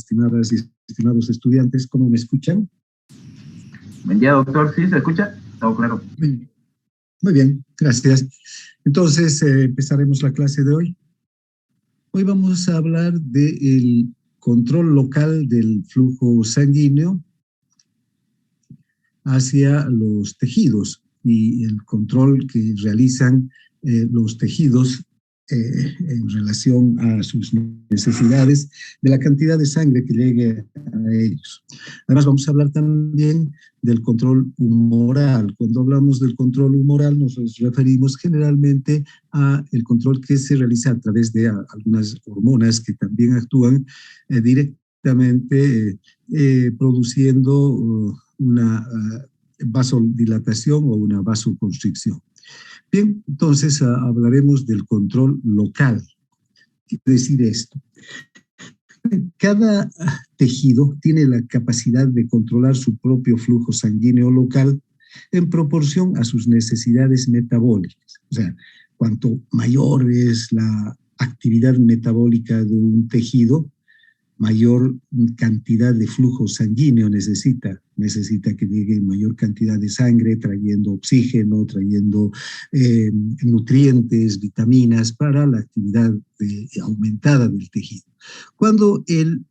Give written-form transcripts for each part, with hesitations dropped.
estimadas y estimados estudiantes, ¿cómo me escuchan? Buen día, doctor. ¿Sí se escucha? Todo claro. Muy bien, gracias. Entonces, empezaremos la clase de hoy. Hoy vamos a hablar del control local del flujo sanguíneo hacia los tejidos y el control que realizan los tejidos en relación a sus necesidades de la cantidad de sangre que llegue a ellos. Además, vamos a hablar también del control humoral. Cuando hablamos del control humoral nos referimos generalmente a el control que se realiza a través de algunas hormonas que también actúan directamente produciendo una vasodilatación o una vasoconstricción. Bien, entonces hablaremos del control local. Quiero decir esto. Cada tejido tiene la capacidad de controlar su propio flujo sanguíneo local en proporción a sus necesidades metabólicas. O sea, cuanto mayor es la actividad metabólica de un tejido, mayor cantidad de flujo sanguíneo necesita que llegue mayor cantidad de sangre, trayendo oxígeno, trayendo nutrientes, vitaminas para la actividad aumentada del tejido. Cuando el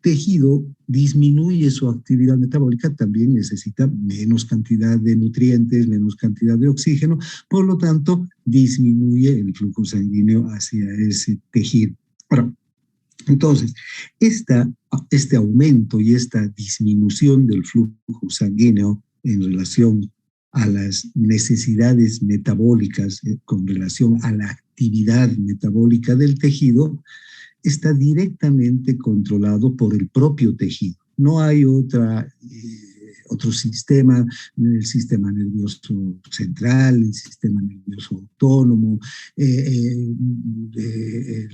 tejido disminuye su actividad metabólica, también necesita menos cantidad de nutrientes, menos cantidad de oxígeno, por lo tanto, disminuye el flujo sanguíneo hacia ese tejido. Ahora, entonces, este aumento y esta disminución del flujo sanguíneo en relación a las necesidades metabólicas, con relación a la actividad metabólica del tejido, está directamente controlado por el propio tejido. No hay otro sistema, el sistema nervioso central, el sistema nervioso autónomo,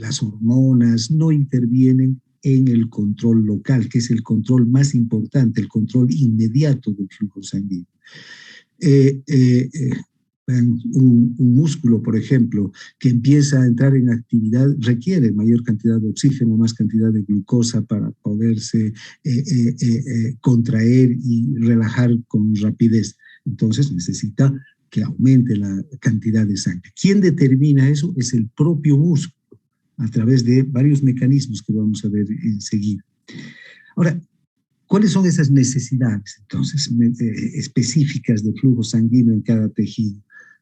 las hormonas no intervienen en el control local, que es el control más importante, el control inmediato del flujo sanguíneo. Un músculo, por ejemplo, que empieza a entrar en actividad, requiere mayor cantidad de oxígeno, más cantidad de glucosa para poderse contraer y relajar con rapidez. Entonces necesita que aumente la cantidad de sangre. ¿Quién determina eso? Es el propio músculo, a través de varios mecanismos que vamos a ver enseguida. Ahora, ¿cuáles son esas necesidades, entonces, específicas de flujo sanguíneo en cada tejido?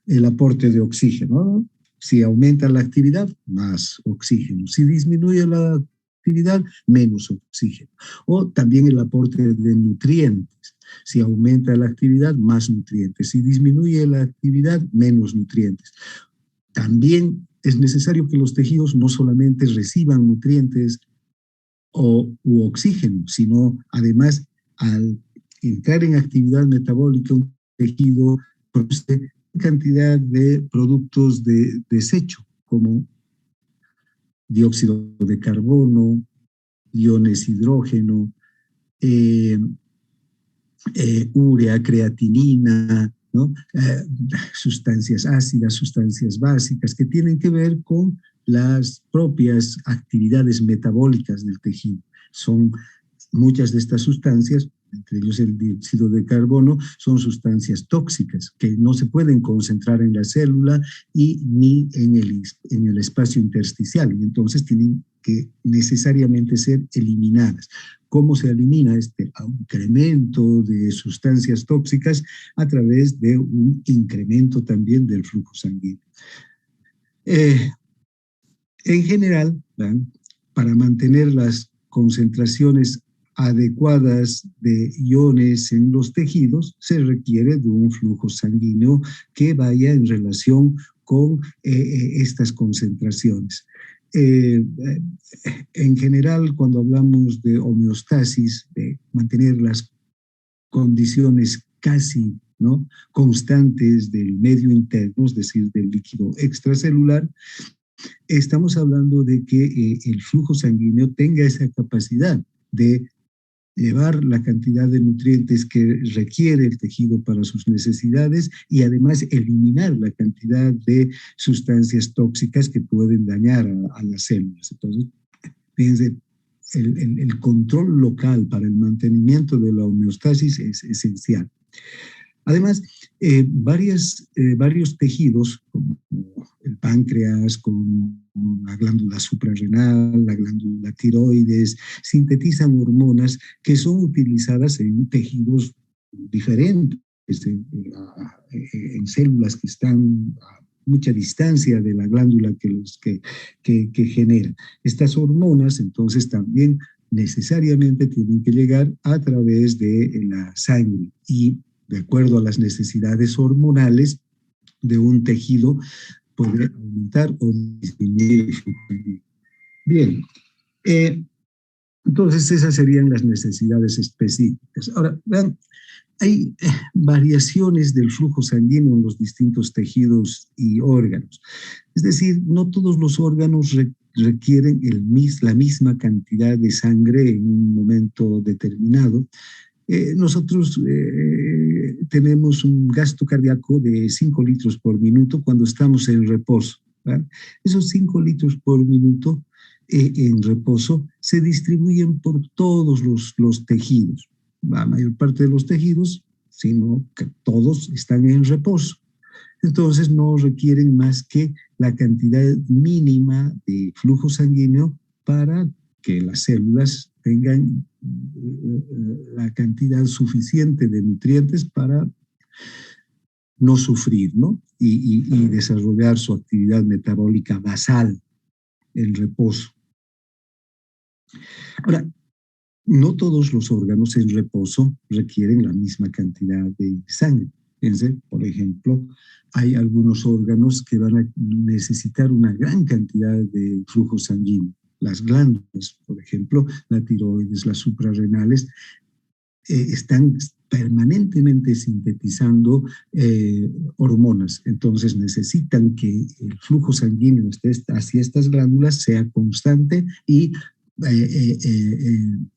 El aporte de oxígeno, ¿no? Si aumenta la actividad, más oxígeno. Si disminuye la actividad, menos oxígeno. O también el aporte de nutrientes. Si aumenta la actividad, más nutrientes. Si disminuye la actividad, menos nutrientes. También es necesario que los tejidos no solamente reciban nutrientes u oxígeno, sino además al entrar en actividad metabólica, un tejido produce cantidad de productos de desecho, como dióxido de carbono, iones hidrógeno, urea, creatinina, ¿no? Sustancias ácidas, sustancias básicas, que tienen que ver con las propias actividades metabólicas del tejido. Son muchas de estas sustancias, entre ellos el dióxido de carbono, son sustancias tóxicas que no se pueden concentrar en la célula y ni en el espacio intersticial, y entonces tienen que necesariamente ser eliminadas. ¿Cómo se elimina este incremento de sustancias tóxicas? A través de un incremento también del flujo sanguíneo. En general, ¿verdad?, para mantener las concentraciones adecuadas de iones en los tejidos, se requiere de un flujo sanguíneo que vaya en relación con estas concentraciones. En general, cuando hablamos de homeostasis, de mantener las condiciones casi, ¿no?, constantes del medio interno, es decir, del líquido extracelular, estamos hablando de que el flujo sanguíneo tenga esa capacidad de llevar la cantidad de nutrientes que requiere el tejido para sus necesidades y además eliminar la cantidad de sustancias tóxicas que pueden dañar a las células. Entonces, fíjense, el control local para el mantenimiento de la homeostasis es esencial. Además, varios tejidos, como el páncreas, como la glándula suprarrenal, la glándula tiroides, sintetizan hormonas que son utilizadas en tejidos diferentes, en células que están a mucha distancia de la glándula que genera. Estas hormonas, entonces, también necesariamente tienen que llegar a través de la sangre y de acuerdo a las necesidades hormonales de un tejido, poder aumentar o disminuir. Bien, entonces esas serían las necesidades específicas. Ahora, vean, hay variaciones del flujo sanguíneo en los distintos tejidos y órganos. Es decir, no todos los órganos requieren la misma cantidad de sangre en un momento determinado. Nosotros tenemos un gasto cardíaco de 5 litros por minuto cuando estamos en reposo, ¿verdad? Esos 5 litros por minuto en reposo se distribuyen por todos los tejidos. La mayor parte de los tejidos, sino que todos están en reposo. Entonces no requieren más que la cantidad mínima de flujo sanguíneo para que las células tengan la cantidad suficiente de nutrientes para no sufrir, ¿no? Y desarrollar su actividad metabólica basal, el reposo. Ahora, no todos los órganos en reposo requieren la misma cantidad de sangre. Fíjense, por ejemplo, hay algunos órganos que van a necesitar una gran cantidad de flujo sanguíneo. Las glándulas, por ejemplo, la tiroides, las suprarrenales, están permanentemente sintetizando hormonas. Entonces necesitan que el flujo sanguíneo hacia estas glándulas sea constante y en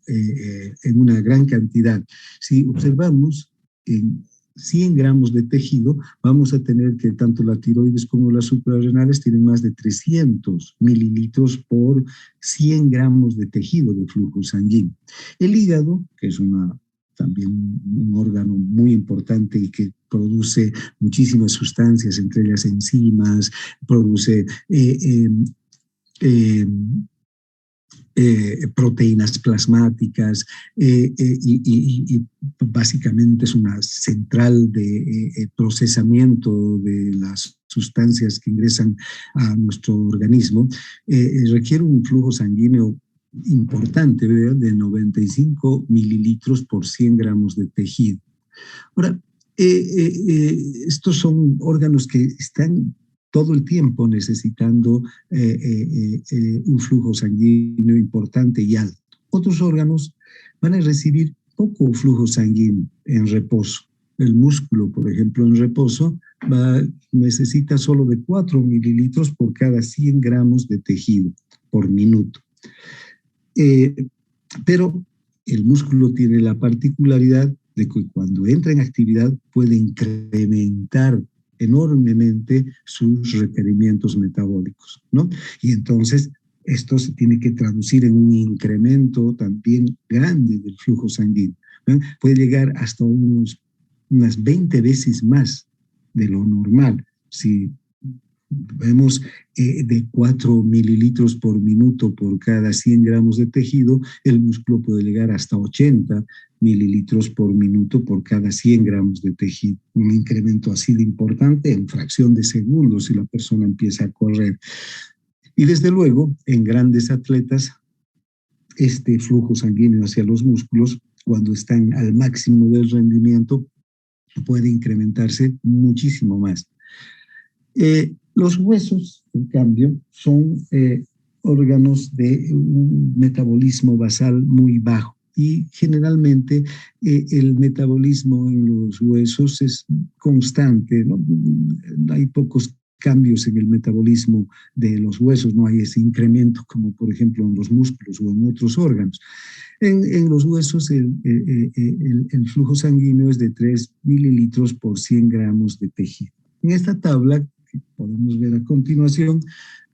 una gran cantidad. Si observamos en 100 gramos de tejido, vamos a tener que tanto la tiroides como las suprarrenales tienen más de 300 mililitros por 100 gramos de tejido de flujo sanguíneo. El hígado, que es también un órgano muy importante y que produce muchísimas sustancias, entre ellas enzimas, produce proteínas plasmáticas y básicamente es una central de procesamiento de las sustancias que ingresan a nuestro organismo, requiere un flujo sanguíneo importante, ¿verdad? De 95 mililitros por 100 gramos de tejido. Ahora, estos son órganos que están todo el tiempo necesitando un flujo sanguíneo importante y alto. Otros órganos van a recibir poco flujo sanguíneo en reposo. El músculo, por ejemplo, en reposo necesita solo de 4 mililitros por cada 100 gramos de tejido por minuto. Pero el músculo tiene la particularidad de que cuando entra en actividad puede incrementar enormemente sus requerimientos metabólicos, ¿no? Y entonces esto se tiene que traducir en un incremento también grande del flujo sanguíneo, ¿no? Puede llegar hasta unas 20 veces más de lo normal. Si vemos de 4 mililitros por minuto por cada 100 gramos de tejido, el músculo puede llegar hasta 80 mililitros por minuto por cada 100 gramos de tejido. Un incremento así de importante en fracción de segundos si la persona empieza a correr. Y desde luego, en grandes atletas, este flujo sanguíneo hacia los músculos, cuando están al máximo del rendimiento, puede incrementarse muchísimo más. Los huesos, en cambio, son órganos de un metabolismo basal muy bajo y generalmente el metabolismo en los huesos es constante, ¿no? Hay pocos cambios en el metabolismo de los huesos, no hay ese incremento como por ejemplo en los músculos o en otros órganos. En los huesos el flujo sanguíneo es de 3 mililitros por 100 gramos de tejido. En esta tabla que podemos ver a continuación,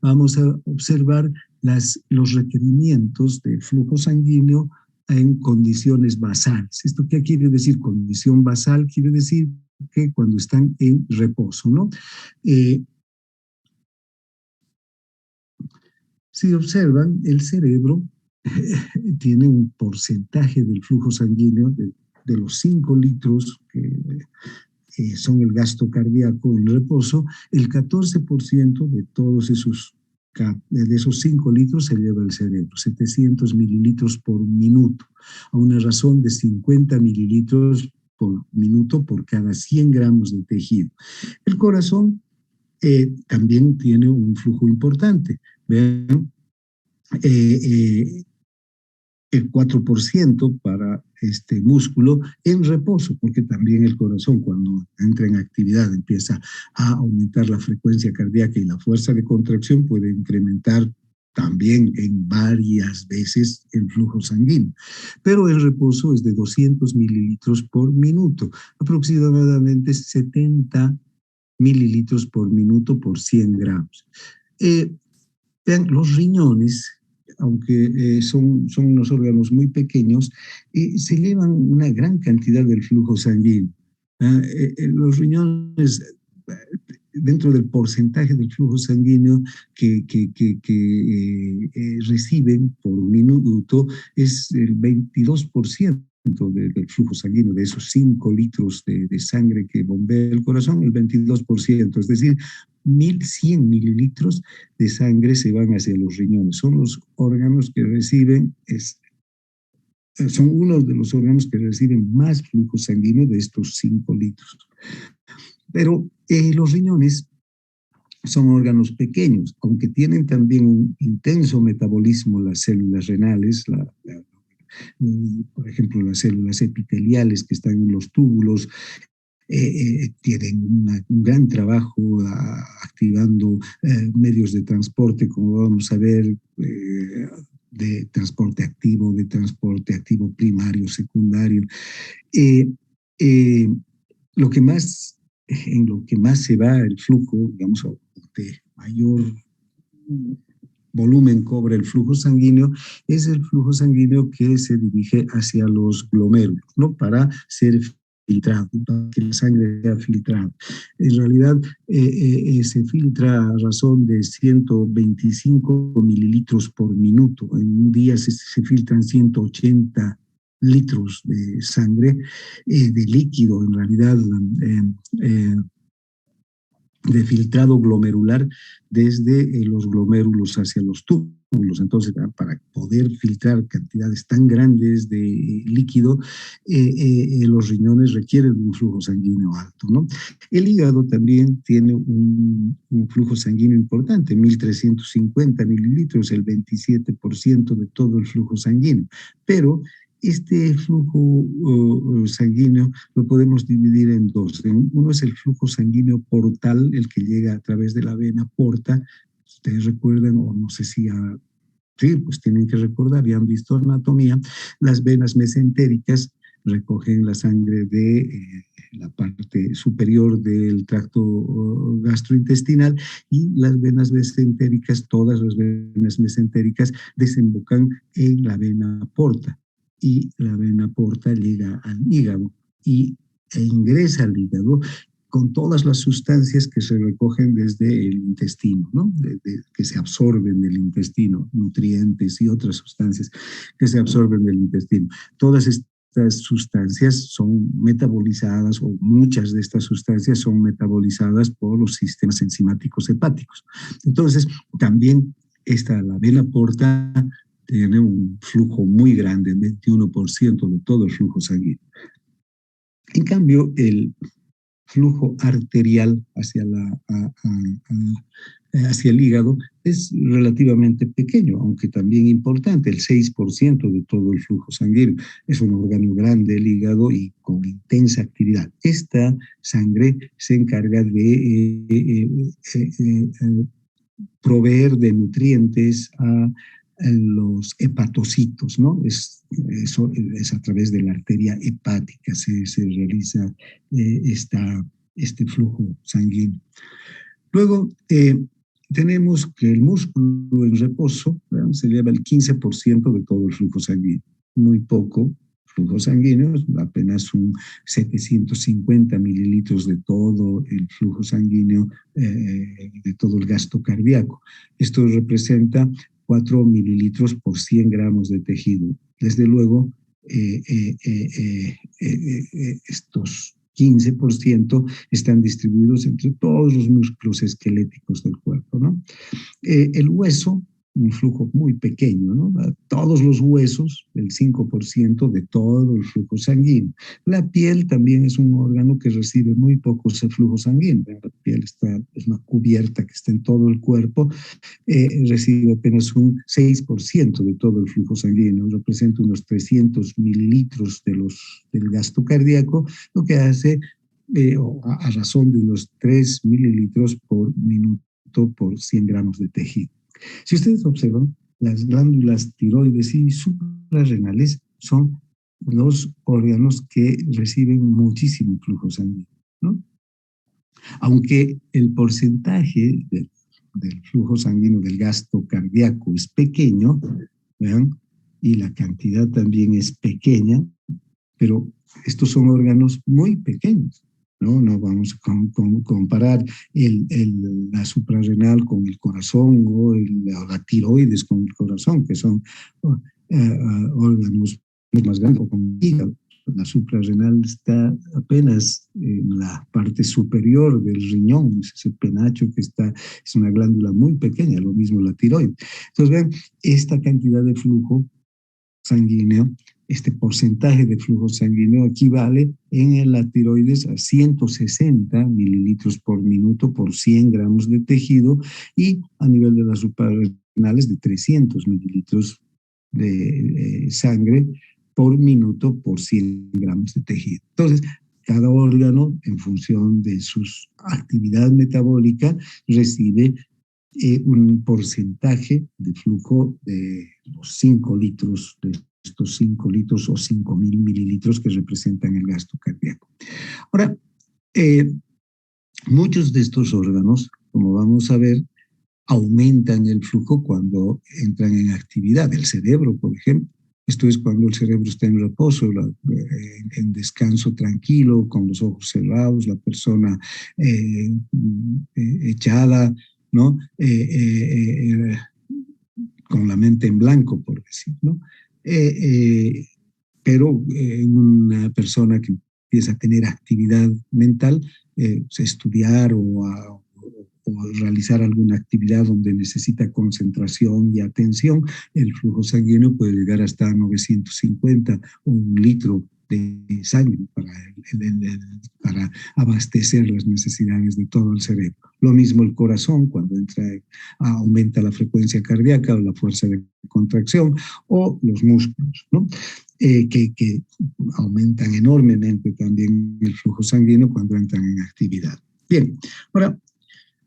vamos a observar los requerimientos de flujo sanguíneo en condiciones basales. ¿Esto qué quiere decir? Condición basal quiere decir que cuando están en reposo, ¿no? Si observan, el cerebro tiene un porcentaje del flujo sanguíneo de los 5 litros que son el gasto cardíaco en reposo, el 14% de todos de esos 5 litros se lleva el cerebro, 700 mililitros por minuto, a una razón de 50 mililitros por minuto por cada 100 gramos de tejido. El corazón también tiene un flujo importante. Vean, el 4% para este músculo en reposo, porque también el corazón cuando entra en actividad empieza a aumentar la frecuencia cardíaca y la fuerza de contracción puede incrementar también en varias veces el flujo sanguíneo. Pero el reposo es de 200 mililitros por minuto, aproximadamente 70 mililitros por minuto por 100 gramos. Vean, los riñones, aunque son unos órganos muy pequeños, se llevan una gran cantidad del flujo sanguíneo. Los riñones, dentro del porcentaje del flujo sanguíneo que reciben por minuto, es el 22% del flujo sanguíneo, de esos 5 litros de sangre que bombea el corazón, el 22%, es decir, 1.100 mililitros de sangre se van hacia los riñones. Son los órganos que reciben, son uno de los órganos que reciben más flujo sanguíneo de estos 5 litros. Pero los riñones son órganos pequeños, aunque tienen también un intenso metabolismo las células renales, por ejemplo, las células epiteliales que están en los túbulos, tienen un gran trabajo activando medios de transporte, como vamos a ver, de transporte activo primario, secundario. Lo que más, en lo que más se va el flujo, digamos, de mayor volumen cobra el flujo sanguíneo, es el flujo sanguíneo que se dirige hacia los glomérulos, ¿no? Para ser filtrado, para que la sangre sea filtrada. En realidad se filtra a razón de 125 mililitros por minuto. En un día se filtran 180 litros de sangre, de líquido, en realidad, de filtrado glomerular desde los glomérulos hacia los túbulos. Entonces, para poder filtrar cantidades tan grandes de líquido, los riñones requieren un flujo sanguíneo alto, ¿no? El hígado también tiene un flujo sanguíneo importante, 1.350 mililitros, el 27% de todo el flujo sanguíneo, pero este flujo sanguíneo lo podemos dividir en dos. Uno es el flujo sanguíneo portal, el que llega a través de la vena porta. Ustedes recuerdan, o no sé si sí, pues tienen que recordar, ya han visto anatomía, las venas mesentéricas recogen la sangre de la parte superior del tracto gastrointestinal y las venas mesentéricas, todas las venas mesentéricas desembocan en la vena porta. Y la vena porta llega al hígado e ingresa al hígado con todas las sustancias que se recogen desde el intestino, ¿no? Que se absorben del intestino, nutrientes y otras sustancias que se absorben del intestino. Todas estas sustancias son metabolizadas, o muchas de estas sustancias son metabolizadas por los sistemas enzimáticos hepáticos. Entonces, también la vena porta tiene un flujo muy grande, 21% de todo el flujo sanguíneo. En cambio, el flujo arterial hacia el hígado es relativamente pequeño, aunque también importante, el 6% de todo el flujo sanguíneo. Es un órgano grande el hígado y con intensa actividad. Esta sangre se encarga de proveer de nutrientes a los hepatocitos, ¿no? Eso es a través de la arteria hepática se realiza este flujo sanguíneo. Luego, tenemos que el músculo en reposo, ¿verdad?, se lleva el 15% de todo el flujo sanguíneo, muy poco flujo sanguíneo, apenas un 750 mililitros de todo el flujo sanguíneo, de todo el gasto cardíaco. Esto representa 4 mililitros por 100 gramos de tejido. Desde luego, estos 15% están distribuidos entre todos los músculos esqueléticos del cuerpo, ¿no? El hueso, un flujo muy pequeño, ¿no? Todos los huesos, el 5% de todo el flujo sanguíneo. La piel también es un órgano que recibe muy poco ese flujo sanguíneo. La piel es una cubierta que está en todo el cuerpo, recibe apenas un 6% de todo el flujo sanguíneo, representa unos 300 mililitros del gasto cardíaco, lo que hace a razón de unos 3 mililitros por minuto por 100 gramos de tejido. Si ustedes observan, las glándulas tiroides y suprarrenales son los órganos que reciben muchísimo flujo sanguíneo, ¿no? Aunque el porcentaje del flujo sanguíneo del gasto cardíaco es pequeño, ¿vean?, y la cantidad también es pequeña, pero estos son órganos muy pequeños, ¿no? No vamos a comparar la suprarrenal con el corazón o la tiroides con el corazón, que son órganos más grandes, o con el hígado. La suprarrenal está apenas en la parte superior del riñón, es ese penacho que está, es una glándula muy pequeña, lo mismo la tiroides. Entonces, vean, esta cantidad de flujo sanguíneo, este porcentaje de flujo sanguíneo equivale en la tiroides a 160 mililitros por minuto por 100 gramos de tejido, y a nivel de las suprarrenales de 300 mililitros de sangre por minuto por 100 gramos de tejido. Entonces, cada órgano, en función de su actividad metabólica, recibe un porcentaje de flujo de los 5 litros, de estos 5 litros o 5.000 mililitros que representan el gasto cardíaco. Ahora, muchos de estos órganos, como vamos a ver, aumentan el flujo cuando entran en actividad. El cerebro, por ejemplo. Esto es cuando el cerebro está en reposo, en descanso tranquilo, con los ojos cerrados, la persona echada, ¿no? Con la mente en blanco, por decir, ¿no? Pero una persona que empieza a tener actividad mental, estudiar o realizar alguna actividad donde necesita concentración y atención, el flujo sanguíneo puede llegar hasta 950 o 1 litro de sangre para abastecer las necesidades de todo el cerebro. Lo mismo el corazón, cuando aumenta la frecuencia cardíaca o la fuerza de contracción, o los músculos, ¿no? Que aumentan enormemente también el flujo sanguíneo cuando entran en actividad. Bien, ahora,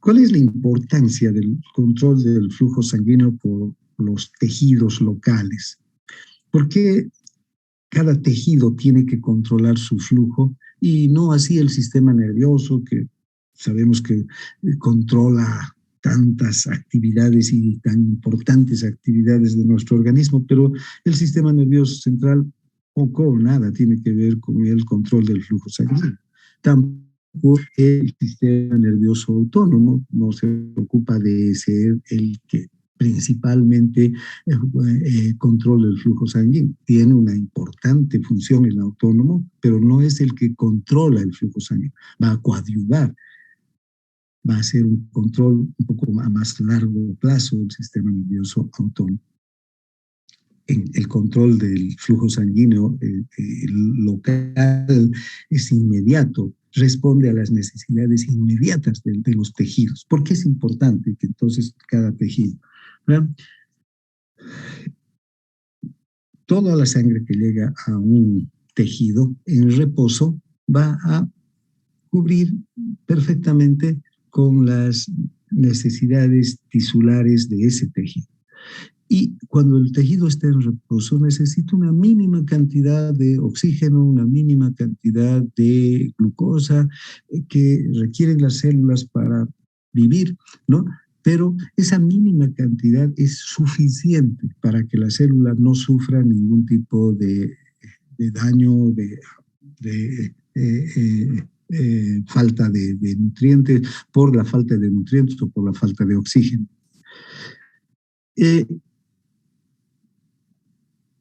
¿cuál es la importancia del control del flujo sanguíneo por los tejidos locales? ¿Por qué cada tejido tiene que controlar su flujo y no así el sistema nervioso, que sabemos que controla tantas actividades y tan importantes actividades de nuestro organismo, pero el sistema nervioso central poco o nada tiene que ver con el control del flujo sanguíneo? Tampoco el sistema nervioso autónomo no se ocupa de ser el que principalmente controla el flujo sanguíneo. Tiene una importante función el autónomo, pero no es el que controla el flujo sanguíneo. Va a coadyuvar, va a ser un control un poco a más largo plazo del sistema nervioso autónomo. En el control del flujo sanguíneo local es inmediato, responde a las necesidades inmediatas de los tejidos. ¿Por qué es importante que entonces cada tejido? ¿Verdad? Toda la sangre que llega a un tejido en reposo va a cubrir perfectamente con las necesidades tisulares de ese tejido. Y cuando el tejido está en reposo, necesita una mínima cantidad de oxígeno, una mínima cantidad de glucosa que requieren las células para vivir, ¿no? pero esa mínima cantidad es suficiente para que la célula no sufra ningún tipo de daño, de falta de nutrientes, por la falta de nutrientes o por la falta de oxígeno.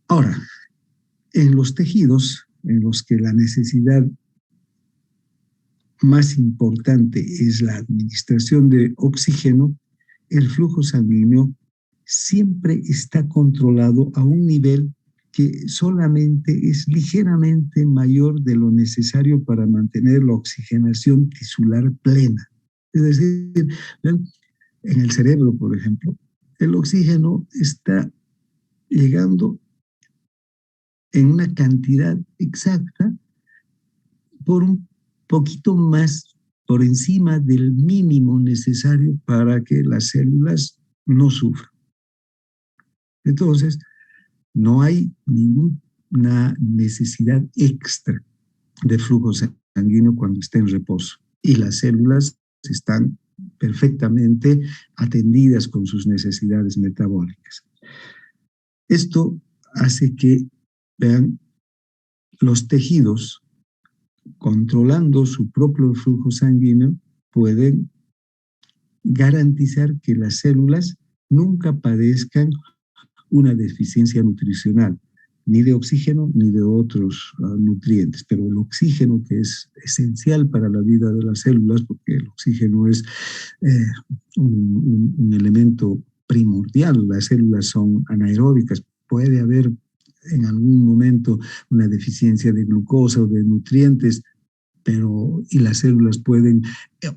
Ahora, en los tejidos en los que la necesidad más importante es la administración de oxígeno, el flujo sanguíneo siempre está controlado a un nivel que solamente es ligeramente mayor de lo necesario para mantener la oxigenación tisular plena. Es decir, en el cerebro, por ejemplo, el oxígeno está llegando en una cantidad exacta por un poquito más por encima del mínimo necesario para que las células no sufran. Entonces, no hay ninguna necesidad extra de flujo sanguíneo cuando está en reposo y las células están perfectamente atendidas con sus necesidades metabólicas. Esto hace que, vean, los tejidos, controlando su propio flujo sanguíneo, pueden garantizar que las células nunca padezcan una deficiencia nutricional, ni de oxígeno ni de otros nutrientes, pero el oxígeno, que es esencial para la vida de las células, porque el oxígeno es un elemento primordial, las células son anaeróbicas, puede haber en algún momento una deficiencia de glucosa o de nutrientes, y las células pueden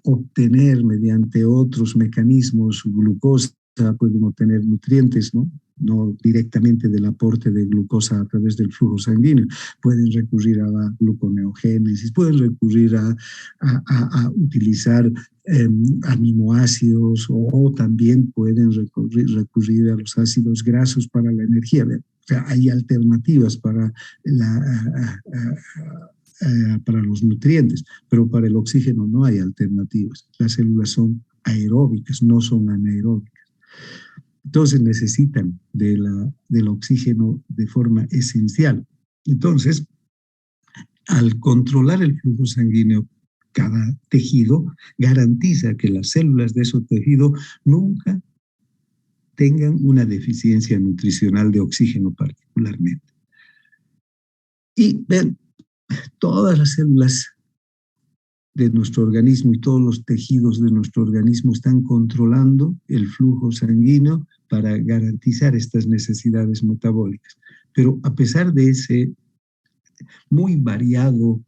obtener mediante otros mecanismos glucosa, pueden obtener nutrientes, no directamente del aporte de glucosa a través del flujo sanguíneo. Pueden recurrir a la gluconeogénesis, pueden recurrir a utilizar aminoácidos o también pueden recurrir a los ácidos grasos para la energía. O sea, hay alternativas para para los nutrientes, pero para el oxígeno no hay alternativas. Las células son aeróbicas, no son anaeróbicas. Entonces necesitan del oxígeno de forma esencial. Entonces, al controlar el flujo sanguíneo, cada tejido garantiza que las células de ese tejido nunca tengan una deficiencia nutricional de oxígeno particularmente. Y vean, todas las células de nuestro organismo y todos los tejidos de nuestro organismo están controlando el flujo sanguíneo para garantizar estas necesidades metabólicas. Pero a pesar de ese muy variado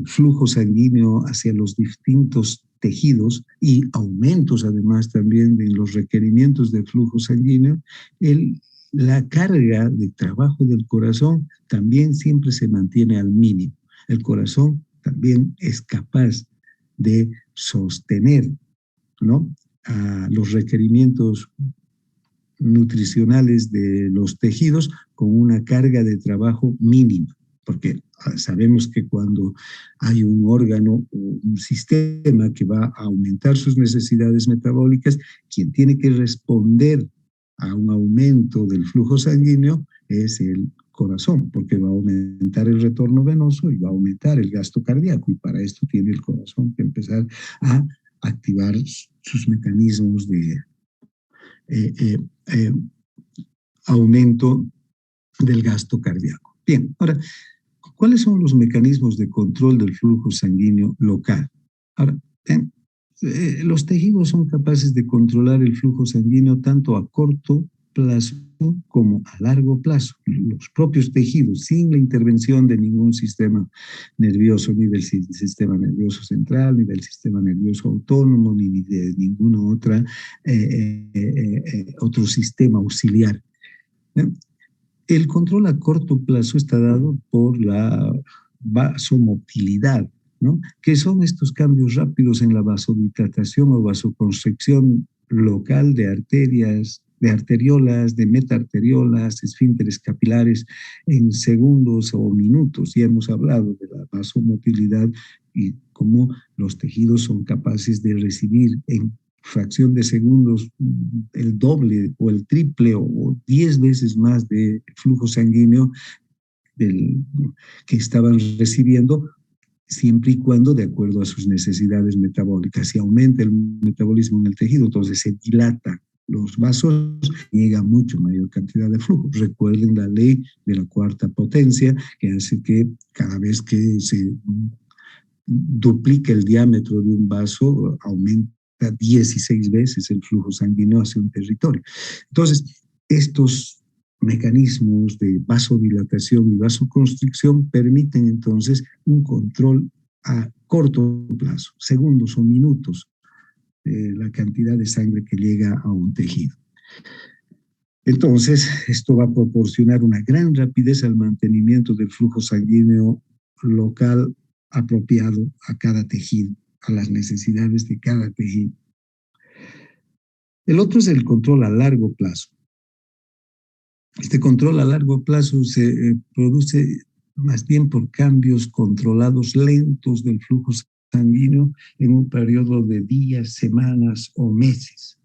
flujo sanguíneo hacia los distintos tejidos y aumentos además también de los requerimientos de flujo sanguíneo, la carga de trabajo del corazón también siempre se mantiene al mínimo. El corazón también es capaz de sostener, a los requerimientos nutricionales de los tejidos con una carga de trabajo mínima, porque sabemos que cuando hay un órgano o un sistema que va a aumentar sus necesidades metabólicas, quien tiene que responder a un aumento del flujo sanguíneo es el corazón, porque va a aumentar el retorno venoso y va a aumentar el gasto cardíaco, y para esto tiene el corazón que empezar a activar sus mecanismos de aumento del gasto cardíaco. Bien, ahora, ¿cuáles son los mecanismos de control del flujo sanguíneo local? Ahora, los tejidos son capaces de controlar el flujo sanguíneo tanto a corto plazo como a largo plazo. Los propios tejidos, sin la intervención de ningún sistema nervioso, ni del sistema nervioso central, ni del sistema nervioso autónomo, ni de ninguna otra otro sistema auxiliar. El control a corto plazo está dado por la vasomotilidad, que son estos cambios rápidos en la vasodilatación o vasoconstricción local de arterias, de arteriolas, de metaarteriolas, esfínteres capilares en segundos o minutos. Ya hemos hablado de la vasomotilidad y cómo los tejidos son capaces de recibir en fracción de segundos el doble o el triple o 10 veces más de flujo sanguíneo que estaban recibiendo, siempre y cuando de acuerdo a sus necesidades metabólicas. Si aumenta el metabolismo en el tejido, entonces se dilata los vasos, llega mucho mayor cantidad de flujo. Recuerden la ley de la cuarta potencia, que hace que cada vez que se duplica el diámetro de un vaso, aumenta 16 veces el flujo sanguíneo hacia un territorio. Entonces, estos mecanismos de vasodilatación y vasoconstricción permiten entonces un control a corto plazo, segundos o minutos, de la cantidad de sangre que llega a un tejido. Entonces, esto va a proporcionar una gran rapidez al mantenimiento del flujo sanguíneo local apropiado a cada tejido, a las necesidades de cada tejido. El otro es el control a largo plazo. Este control a largo plazo se produce más bien por cambios controlados lentos del flujo sanguíneo en un periodo de días, semanas o meses.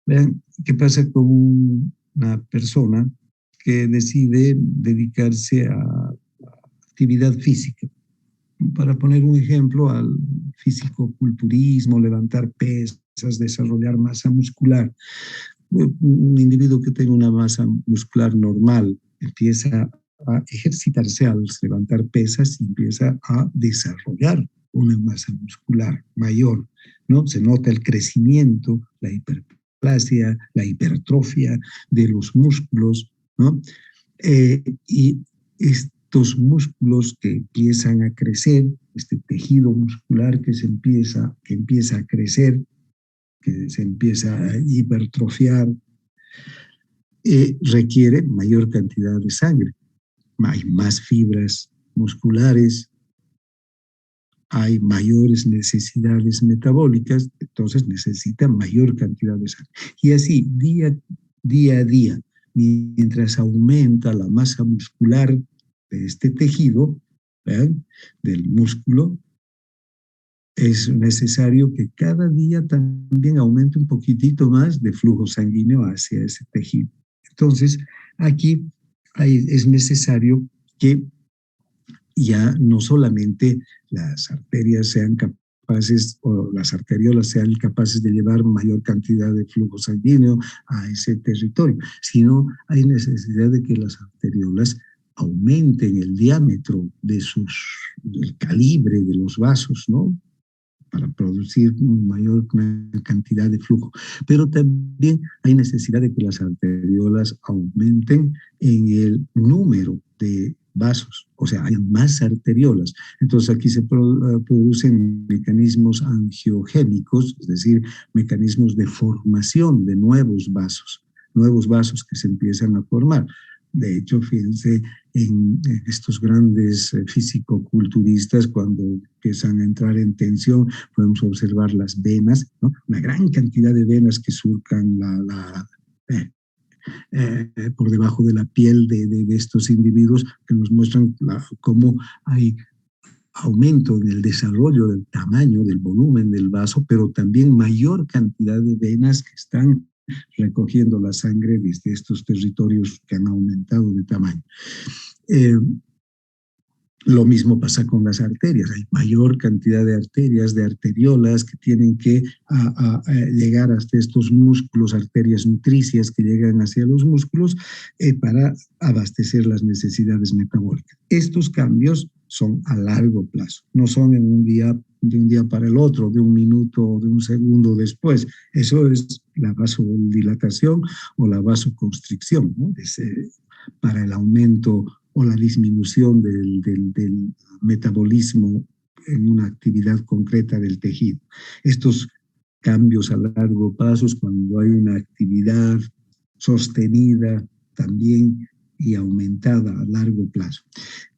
Vean qué pasa con una persona que decide dedicarse a actividad física. Para poner un ejemplo, al fisicoculturismo, levantar pesas, desarrollar masa muscular. Un individuo que tenga una masa muscular normal empieza a ejercitarse al levantar pesas y empieza a desarrollar una masa muscular mayor, ¿no? Se nota el crecimiento, la hiperplasia, la hipertrofia de los músculos, ¿no? Y estos músculos que empiezan a crecer, este tejido muscular que empieza a crecer, que se empieza a hipertrofiar, requiere mayor cantidad de sangre. Hay más fibras musculares, hay mayores necesidades metabólicas, entonces necesita mayor cantidad de sangre. Y así, día a día, mientras aumenta la masa muscular de este tejido, ¿vean?, del músculo, es necesario que cada día también aumente un poquitito más de flujo sanguíneo hacia ese tejido. Entonces, aquí es necesario que ya no solamente las arterias sean capaces o las arteriolas sean capaces de llevar mayor cantidad de flujo sanguíneo a ese territorio, sino hay necesidad de que las arteriolas aumenten el diámetro del calibre de los vasos, ¿no?, para producir mayor cantidad de flujo. Pero también hay necesidad de que las arteriolas aumenten en el número de vasos, o sea, hay más arteriolas. Entonces aquí se producen mecanismos angiogénicos, es decir, mecanismos de formación de nuevos vasos que se empiezan a formar. De hecho, fíjense en estos grandes fisicoculturistas, cuando empiezan a entrar en tensión, podemos observar las venas, ¿no?, una gran cantidad de venas que surcan por debajo de la piel de estos individuos, que nos muestran cómo hay aumento en el desarrollo del tamaño, del volumen del vaso, pero también mayor cantidad de venas que están recogiendo la sangre desde estos territorios que han aumentado de tamaño. Lo mismo pasa con las arterias. Hay mayor cantidad de arterias, de arteriolas que tienen que llegar hasta estos músculos, arterias nutricias que llegan hacia los músculos para abastecer las necesidades metabólicas. Estos cambios son a largo plazo, no son de un día para el otro, de un minuto o de un segundo después. Eso es la vasodilatación o la vasoconstricción, ¿no?, para el aumento o la disminución del metabolismo en una actividad concreta del tejido. Estos cambios a largo plazo es cuando hay una actividad sostenida también y aumentada a largo plazo.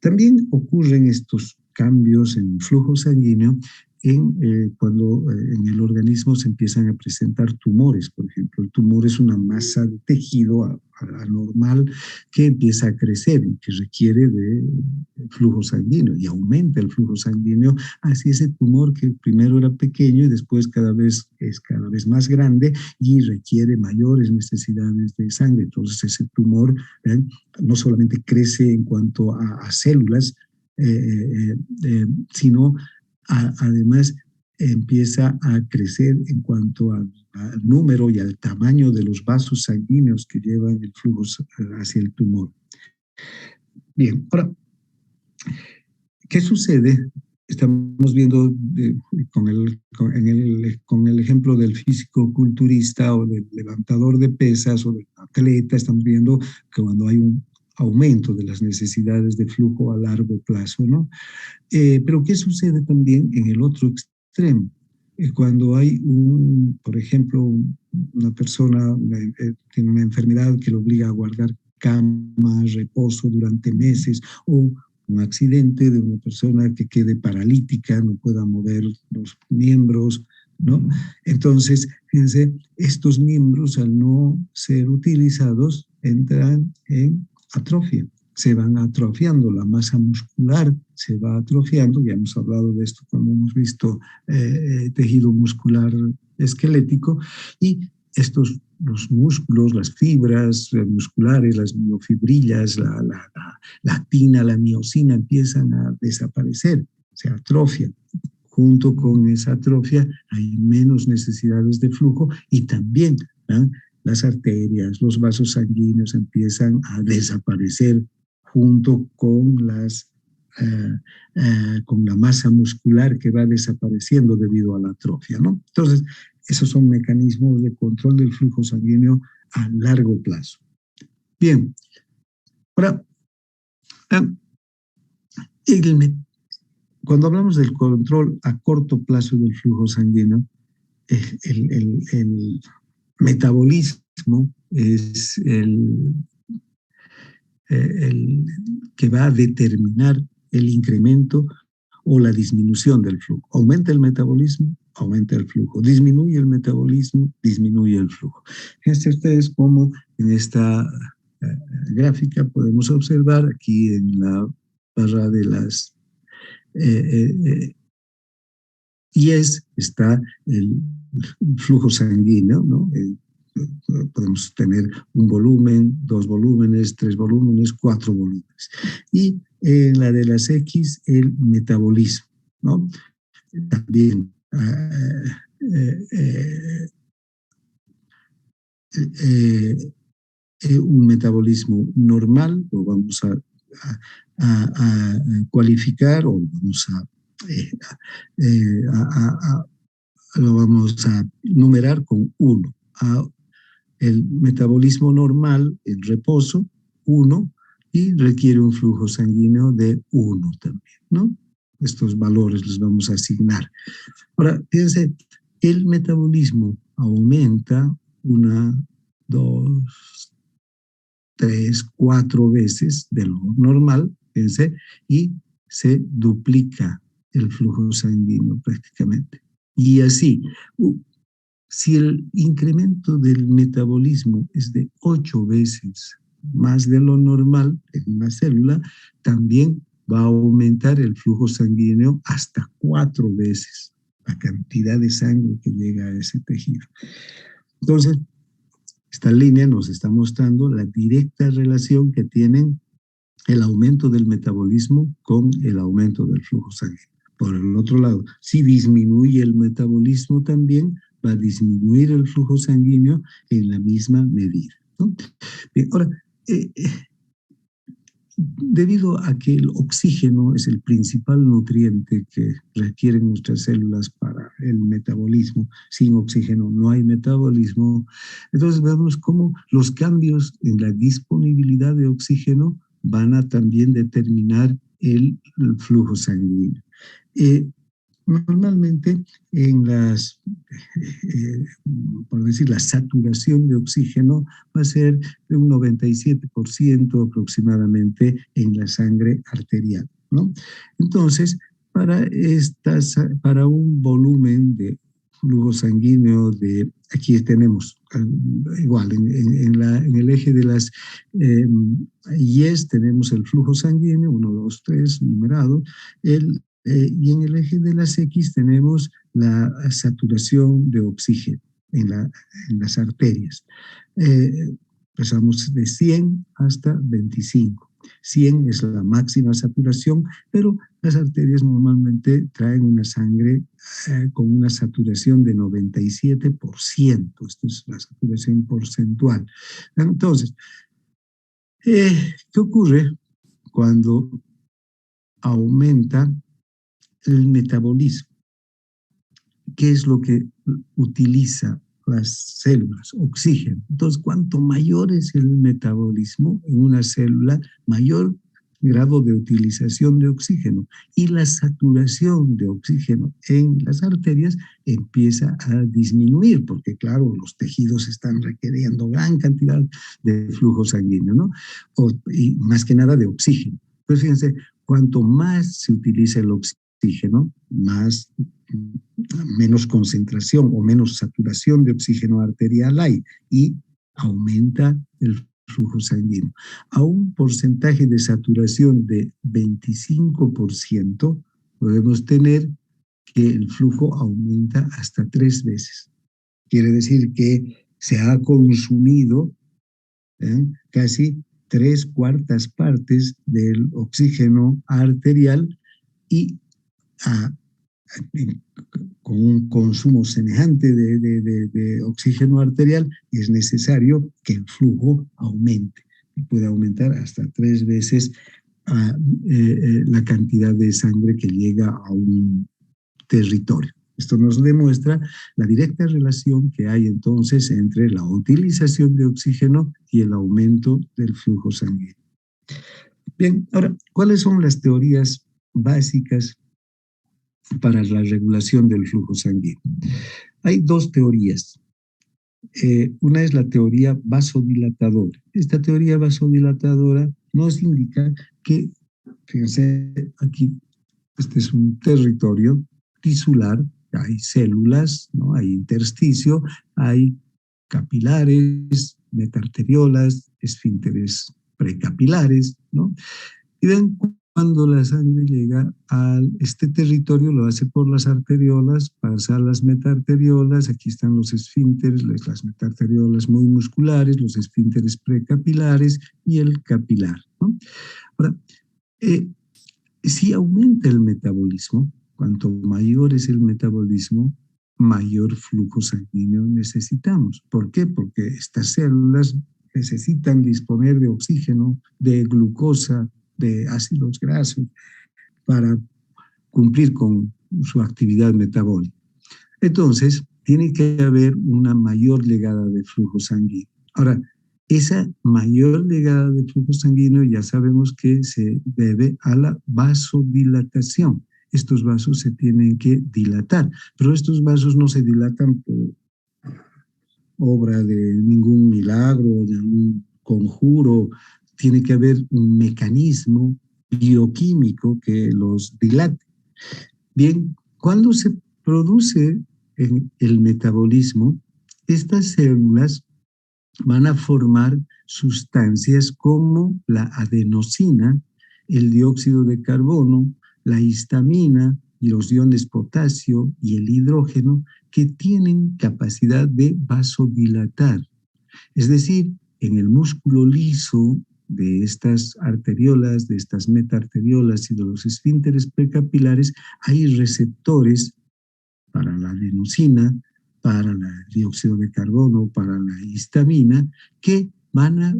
También ocurren estos cambios en flujo sanguíneo cuando en el organismo se empiezan a presentar tumores, por ejemplo. El tumor es una masa de tejido anormal que empieza a crecer y que requiere de flujo sanguíneo y aumenta el flujo sanguíneo hacia ese tumor que primero era pequeño y después es cada vez más grande y requiere mayores necesidades de sangre. Entonces ese tumor no solamente crece en cuanto a células, sino además empieza a crecer en cuanto al número y al tamaño de los vasos sanguíneos que llevan el flujo hacia el tumor. Bien, ahora, ¿qué sucede? Estamos viendo con el ejemplo del físico-culturista o del levantador de pesas o del atleta, estamos viendo que cuando hay un aumento de las necesidades de flujo a largo plazo, ¿no? Pero ¿qué sucede también en el otro extremo? Cuando hay, por ejemplo, una persona tiene una enfermedad que lo obliga a guardar cama, reposo durante meses, o un accidente de una persona que quede paralítica, no pueda mover los miembros, ¿no? Entonces, fíjense, estos miembros al no ser utilizados entran en atrofia, se van atrofiando, la masa muscular se va atrofiando, ya hemos hablado de esto cuando hemos visto tejido muscular esquelético, y los músculos, las fibras musculares, las miofibrillas, la actina, la miosina empiezan a desaparecer, se atrofian. Junto con esa atrofia hay menos necesidades de flujo y también las arterias, los vasos sanguíneos empiezan a desaparecer junto con con la masa muscular que va desapareciendo debido a la atrofia, ¿no? Entonces, esos son mecanismos de control del flujo sanguíneo a largo plazo. Bien, ahora, cuando hablamos del control a corto plazo del flujo sanguíneo, el metabolismo es el que va a determinar el incremento o la disminución del flujo. Aumenta el metabolismo, aumenta el flujo. Disminuye el metabolismo, disminuye el flujo. Fíjense ustedes cómo en esta gráfica podemos observar aquí en la barra de las está el flujo sanguíneo, ¿no? Podemos tener un volumen, 2 volúmenes, 3 volúmenes, 4 volúmenes. Y en la de las X, el metabolismo, ¿no? También un metabolismo normal, lo vamos a cualificar o lo vamos a numerar con 1. El metabolismo normal en reposo, 1, y requiere un flujo sanguíneo de 1 también, ¿no? Estos valores los vamos a asignar. Ahora, fíjense, el metabolismo aumenta 1, 2, 3, 4 veces de lo normal, fíjense, y se duplica el flujo sanguíneo prácticamente. Y así, si el incremento del metabolismo es de 8 veces más de lo normal en una célula, también va a aumentar el flujo sanguíneo hasta 4 veces la cantidad de sangre que llega a ese tejido. Entonces, esta línea nos está mostrando la directa relación que tienen el aumento del metabolismo con el aumento del flujo sanguíneo. Por el otro lado, si disminuye el metabolismo también, va a disminuir el flujo sanguíneo en la misma medida, ¿no? Bien, ahora, debido a que el oxígeno es el principal nutriente que requieren nuestras células para el metabolismo, sin oxígeno no hay metabolismo, entonces vemos cómo los cambios en la disponibilidad de oxígeno van a también determinar el flujo sanguíneo. Normalmente en por decir, la saturación de oxígeno va a ser de un 97% aproximadamente en la sangre arterial, ¿no? Entonces, para un volumen de flujo sanguíneo aquí tenemos igual, en el eje de las Yes tenemos el flujo sanguíneo, 1, 2, 3, numerado, y en el eje de las X tenemos la saturación de oxígeno en las arterias. Pasamos de 100 hasta 25. 100 es la máxima saturación, pero las arterias normalmente traen una sangre con una saturación de 97%. Esto es la saturación porcentual. Entonces, ¿qué ocurre cuando aumenta el metabolismo? ¿Qué es lo que utiliza las células? Oxígeno. Entonces, cuanto mayor es el metabolismo en una célula, mayor grado de utilización de oxígeno, y la saturación de oxígeno en las arterias empieza a disminuir, porque claro, los tejidos están requiriendo gran cantidad de flujo sanguíneo, ¿no? Y más que nada de oxígeno. Pues fíjense, cuanto más se utiliza el oxígeno, menos concentración o menos saturación de oxígeno arterial hay, y aumenta el flujo sanguíneo. A un porcentaje de saturación de 25%, podemos tener que el flujo aumenta hasta 3 veces. Quiere decir que se ha consumido casi 3/4 partes del oxígeno arterial, y con un consumo semejante de oxígeno arterial es necesario que el flujo aumente, y puede aumentar hasta 3 veces la cantidad de sangre que llega a un territorio. Esto nos demuestra la directa relación que hay entonces entre la utilización de oxígeno y el aumento del flujo sanguíneo. Bien, ahora, ¿cuáles son las teorías básicas para la regulación del flujo sanguíneo? Hay 2 teorías. Una es la teoría vasodilatadora. Esta teoría vasodilatadora nos indica que, fíjense aquí, este es un territorio tisular, hay células, ¿no? Hay intersticio, hay capilares, metarteriolas, esfínteres precapilares, ¿no? Y ven, cuando la sangre llega a este territorio, lo hace por las arteriolas, pasa a las metarteriolas, aquí están los esfínteres, las metarteriolas muy musculares, los esfínteres precapilares y el capilar, ¿no? Ahora, si aumenta el metabolismo, cuanto mayor es el metabolismo, mayor flujo sanguíneo necesitamos. ¿Por qué? Porque estas células necesitan disponer de oxígeno, de glucosa, de ácidos grasos para cumplir con su actividad metabólica. Entonces, tiene que haber una mayor llegada de flujo sanguíneo. Ahora, esa mayor llegada de flujo sanguíneo ya sabemos que se debe a la vasodilatación. Estos vasos se tienen que dilatar, pero estos vasos no se dilatan por obra de ningún milagro, de algún conjuro. Tiene que haber un mecanismo bioquímico que los dilate. Bien, cuando se produce el metabolismo, estas células van a formar sustancias como la adenosina, el dióxido de carbono, la histamina y los iones potasio y el hidrógeno, que tienen capacidad de vasodilatar. Es decir, en el músculo liso de estas arteriolas, de estas metarteriolas y de los esfínteres precapilares, hay receptores para la adenosina, para el dióxido de carbono, para la histamina, que van a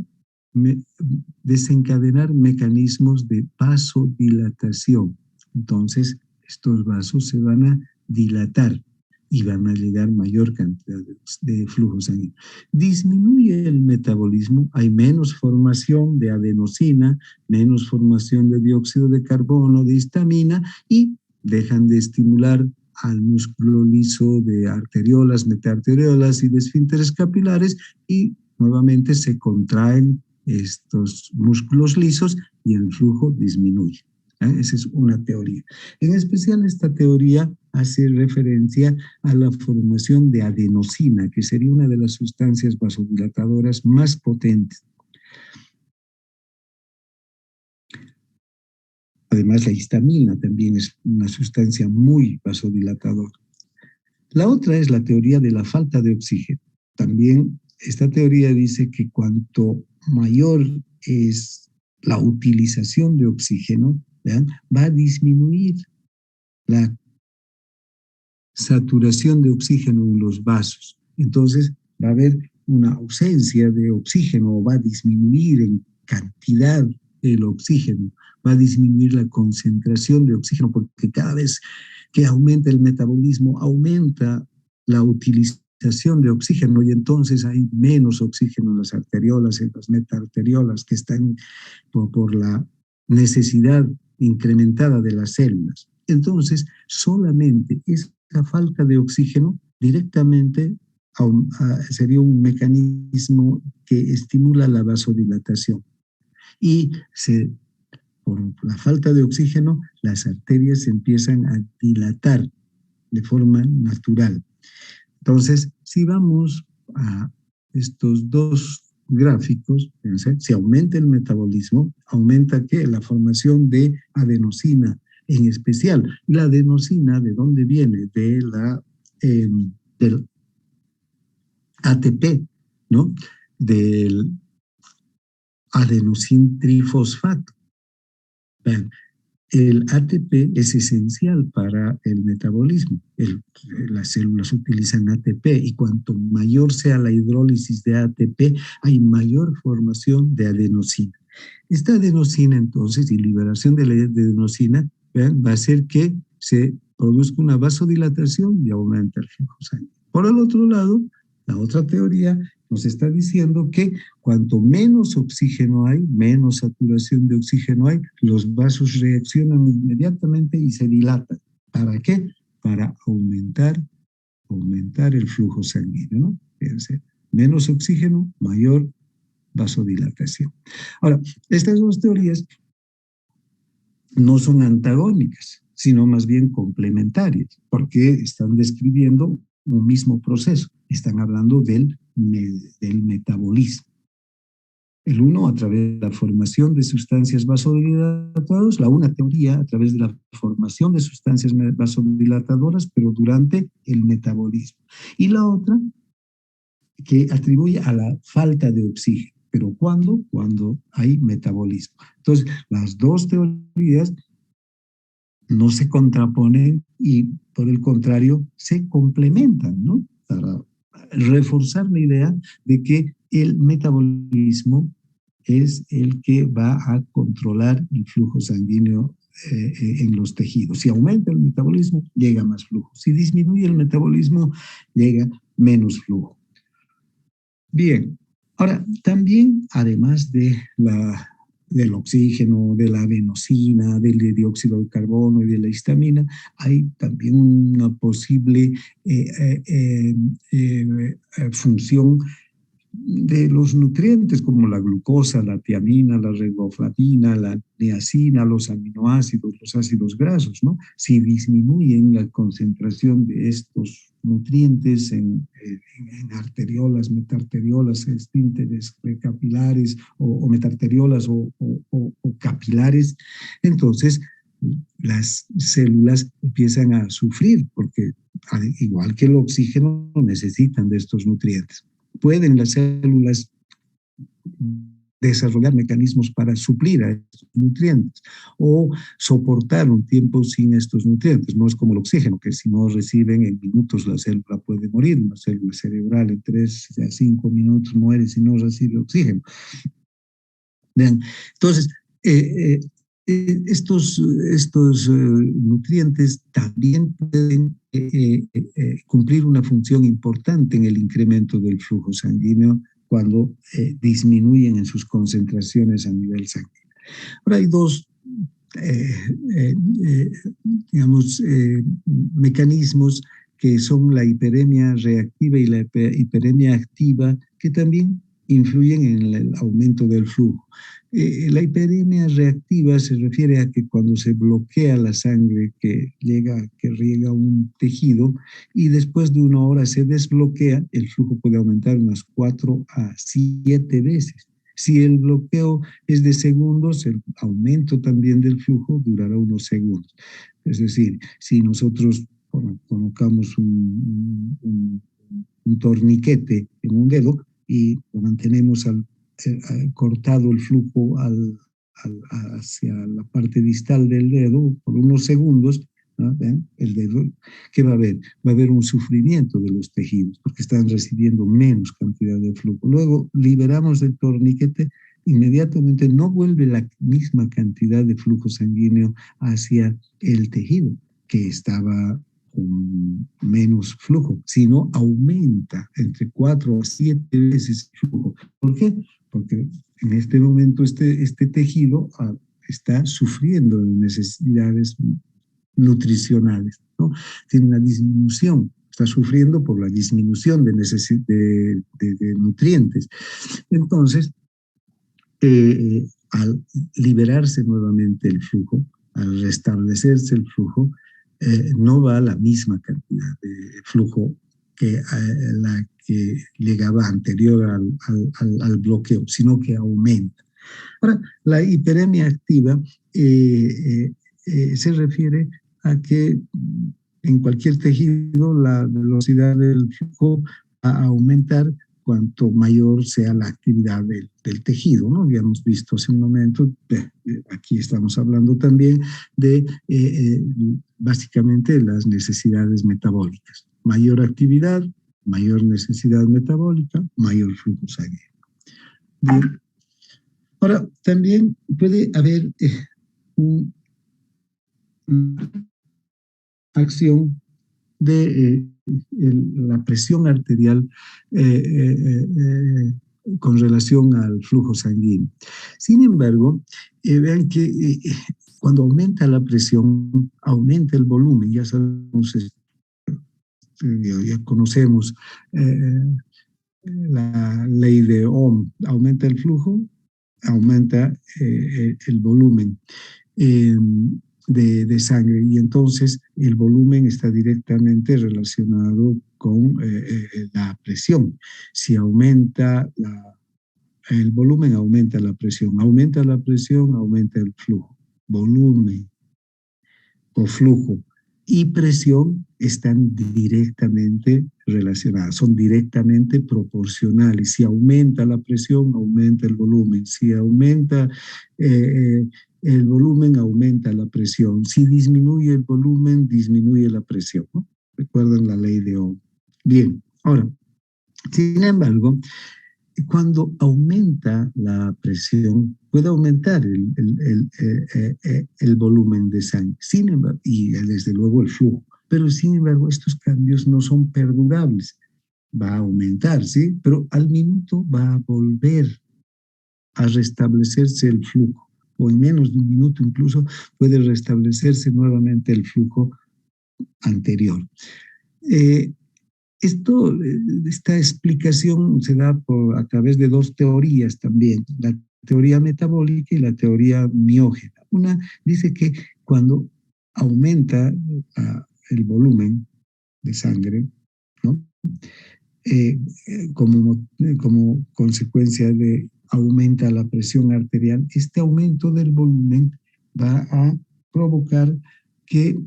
desencadenar mecanismos de vasodilatación. Entonces, estos vasos se van a dilatar y van a llegar mayor cantidad de flujo sanguíneo. Disminuye el metabolismo, hay menos formación de adenosina, menos formación de dióxido de carbono, de histamina, y dejan de estimular al músculo liso de arteriolas, metarteriolas y de esfínteres capilares, y nuevamente se contraen estos músculos lisos y el flujo disminuye. Esa es una teoría. En especial esta teoría hace referencia a la formación de adenosina, que sería una de las sustancias vasodilatadoras más potentes. Además, la histamina también es una sustancia muy vasodilatadora. La otra es la teoría de la falta de oxígeno. También esta teoría dice que cuanto mayor es la utilización de oxígeno, ¿vean?, va a disminuir la saturación de oxígeno en los vasos. Entonces va a haber una ausencia de oxígeno, o va a disminuir en cantidad el oxígeno, va a disminuir la concentración de oxígeno, porque cada vez que aumenta el metabolismo, aumenta la utilización de oxígeno, y entonces hay menos oxígeno en las arteriolas, en las metaarteriolas, que están por la necesidad incrementada de las células. Entonces, solamente esa falta de oxígeno directamente sería un mecanismo que estimula la vasodilatación. Y por la falta de oxígeno, las arterias se empiezan a dilatar de forma natural. Entonces, si vamos a estos dos gráficos, si aumenta el metabolismo, aumenta ¿qué? La formación de adenosina en especial. Y la adenosina, ¿de dónde viene? Del ATP, ¿no? Del adenosín trifosfato. El ATP es esencial para el metabolismo. Las células utilizan ATP, y cuanto mayor sea la hidrólisis de ATP, hay mayor formación de adenosina. Esta adenosina, entonces, y liberación de la adenosina, va a hacer que se produzca una vasodilatación y aumenta el flujo sanguíneo. Por el otro lado, la otra teoría nos está diciendo que cuanto menos oxígeno hay, menos saturación de oxígeno hay, los vasos reaccionan inmediatamente y se dilatan. ¿Para qué? Para aumentar el flujo sanguíneo, ¿no? Fíjense, menos oxígeno, mayor vasodilatación. Ahora, estas dos teorías no son antagónicas, sino más bien complementarias, porque están describiendo un mismo proceso. Están hablando del metabolismo. El uno a través de la formación de sustancias vasodilatadoras, la una teoría a través de la formación de sustancias vasodilatadoras, pero durante el metabolismo. Y la otra que atribuye a la falta de oxígeno. ¿Pero cuándo? Cuando hay metabolismo. Entonces, las dos teorías no se contraponen y, por el contrario, se complementan, ¿no? Para reforzar la idea de que el metabolismo es el que va a controlar el flujo sanguíneo en los tejidos. Si aumenta el metabolismo, llega más flujo. Si disminuye el metabolismo, llega menos flujo. Bien, ahora también, además del oxígeno, de la adenosina, del dióxido de carbono y de la histamina, hay también una posible función de los nutrientes como la glucosa, la tiamina, la riboflavina, la niacina, los aminoácidos, los ácidos grasos, ¿no? Si disminuyen la concentración de estos nutrientes en arteriolas, metarteriolas, esfínteres capilares o metarteriolas o capilares, entonces las células empiezan a sufrir, porque igual que el oxígeno necesitan de estos nutrientes. Pueden las células desarrollar mecanismos para suplir a estos nutrientes o soportar un tiempo sin estos nutrientes. No es como el oxígeno, que si no reciben en minutos la célula puede morir. Una célula cerebral en 3 a 5 minutos muere si no recibe oxígeno. Vean, entonces, estos nutrientes también pueden cumplir una función importante en el incremento del flujo sanguíneo cuando disminuyen en sus concentraciones a nivel sanguíneo. Ahora hay dos mecanismos que son la hiperemia reactiva y la hiperemia activa, que también influyen en el aumento del flujo. La hiperemia reactiva se refiere a que cuando se bloquea la sangre que riega un tejido y después de una hora se desbloquea, el flujo puede aumentar unas 4 a 7 veces. Si el bloqueo es de segundos, el aumento también del flujo durará unos segundos. Es decir, si nosotros colocamos un torniquete en un dedo y lo mantenemos cortado el flujo hacia la parte distal del dedo por unos segundos, ¿no? ¿Ven? El dedo, ¿qué va a haber? Va a haber un sufrimiento de los tejidos porque están recibiendo menos cantidad de flujo. Luego liberamos el torniquete, inmediatamente no vuelve la misma cantidad de flujo sanguíneo hacia el tejido que estaba con menos flujo, sino aumenta entre 4 a 7 veces el flujo. ¿Por qué? Porque en este momento este tejido está sufriendo de necesidades nutricionales, ¿no? Tiene una disminución, está sufriendo por la disminución de nutrientes. Entonces, al liberarse nuevamente el flujo, al restablecerse el flujo, no va a la misma cantidad de flujo que la que llegaba anterior al bloqueo, sino que aumenta. Ahora, la hiperemia activa se refiere a que en cualquier tejido la velocidad del flujo va a aumentar cuanto mayor sea la actividad del tejido, ¿no? Habíamos visto hace un momento, aquí estamos hablando también de básicamente las necesidades metabólicas. Mayor actividad, mayor necesidad metabólica, mayor flujo sanguíneo. Bien. Ahora, también puede haber una acción de la presión arterial con relación al flujo sanguíneo. Sin embargo, vean que cuando aumenta la presión, aumenta el volumen. Ya sabemos, ya conocemos la ley de Ohm. Aumenta el flujo, aumenta el volumen de sangre, y entonces el volumen está directamente relacionado con la presión. Si aumenta el volumen, aumenta la presión. Aumenta la presión, aumenta el flujo. Volumen o flujo y presión están directamente relacionadas, son directamente proporcionales. Si aumenta la presión, aumenta el volumen. Si aumenta el volumen, aumenta la presión. Si disminuye el volumen, disminuye la presión, ¿no? Recuerdan la ley de Ohm. Bien, ahora, sin embargo, cuando aumenta la presión, puede aumentar el volumen de sangre, sin embargo, y desde luego el flujo, pero sin embargo estos cambios no son perdurables. Va a aumentar, ¿sí? Pero al minuto va a volver a restablecerse el flujo, o en menos de un minuto incluso puede restablecerse nuevamente el flujo anterior. Esta explicación se da a través de dos teorías también, la teoría metabólica y la teoría miógena. Una dice que cuando aumenta el volumen de sangre, ¿no? Como consecuencia de aumenta la presión arterial, este aumento del volumen va a provocar que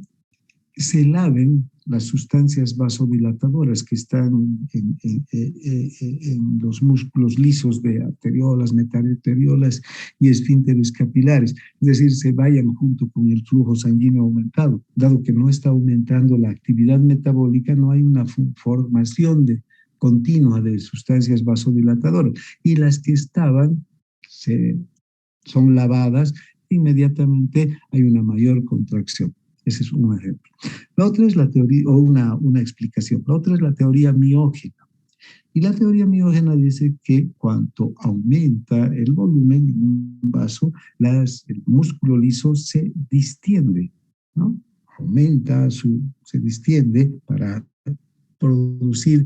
se laven las sustancias vasodilatadoras que están en los músculos lisos de arteriolas, metaarteriolas y esfínteres capilares. Es decir, se vayan junto con el flujo sanguíneo aumentado. Dado que no está aumentando la actividad metabólica, no hay una formación continua de sustancias vasodilatadoras. Y las que estaban son lavadas, inmediatamente hay una mayor contracción. Ese es un ejemplo. La otra es la teoría, o una explicación. La otra es la teoría miógena. Y la teoría miógena dice que cuanto aumenta el volumen en un vaso, el músculo liso se distiende, ¿no? Se distiende para producir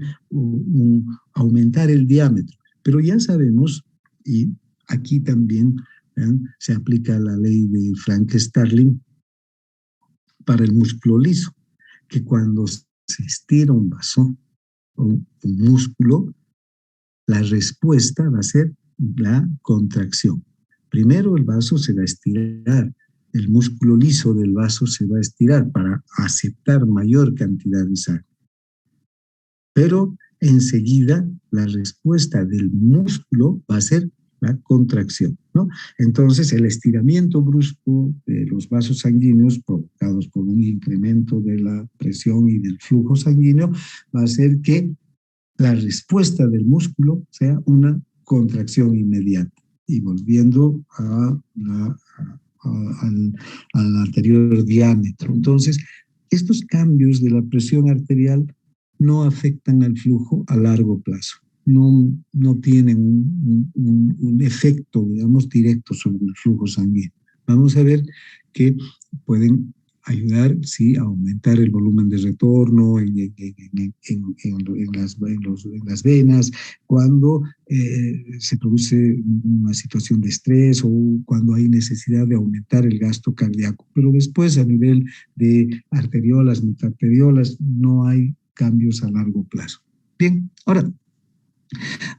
aumentar el diámetro. Pero ya sabemos, y aquí también se aplica la ley de Frank Starling para el músculo liso, que cuando se estira un vaso o un músculo, la respuesta va a ser la contracción. Primero el vaso se va a estirar, el músculo liso del vaso se va a estirar para aceptar mayor cantidad de sangre. Pero enseguida la respuesta del músculo va a ser la contracción, ¿no? Entonces el estiramiento brusco de los vasos sanguíneos provocados por un incremento de la presión y del flujo sanguíneo va a hacer que la respuesta del músculo sea una contracción inmediata. Y volviendo al anterior diámetro. Entonces, estos cambios de la presión arterial no afectan al flujo a largo plazo. No tienen un efecto, digamos, directo sobre el flujo sanguíneo. Vamos a ver que pueden ayudar, sí, a aumentar el volumen de retorno en las venas, cuando se produce una situación de estrés o cuando hay necesidad de aumentar el gasto cardíaco. Pero después, a nivel de arteriolas, metarteriolas, no hay cambios a largo plazo. Bien, ahora,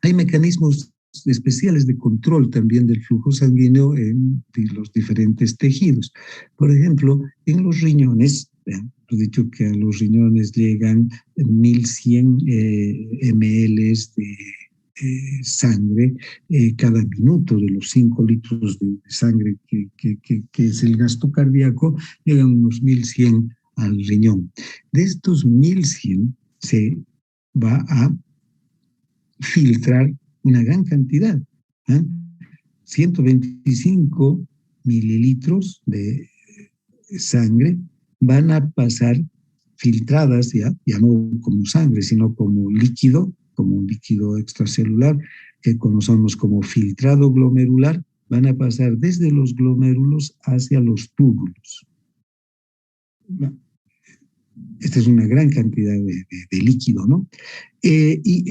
hay mecanismos especiales de control también del flujo sanguíneo en los diferentes tejidos. Por ejemplo, en los riñones, he dicho que a los riñones llegan 1100 ml de sangre cada minuto. De los 5 litros de sangre que es el gasto cardíaco, llegan unos 1100 al riñón. De estos 1100 se va a filtrar una gran cantidad, 125 mililitros de sangre van a pasar filtradas ya no como sangre, sino como un líquido extracelular que conocemos como filtrado glomerular, van a pasar desde los glomérulos hacia los túbulos. Esta es una gran cantidad de líquido, ¿no? Y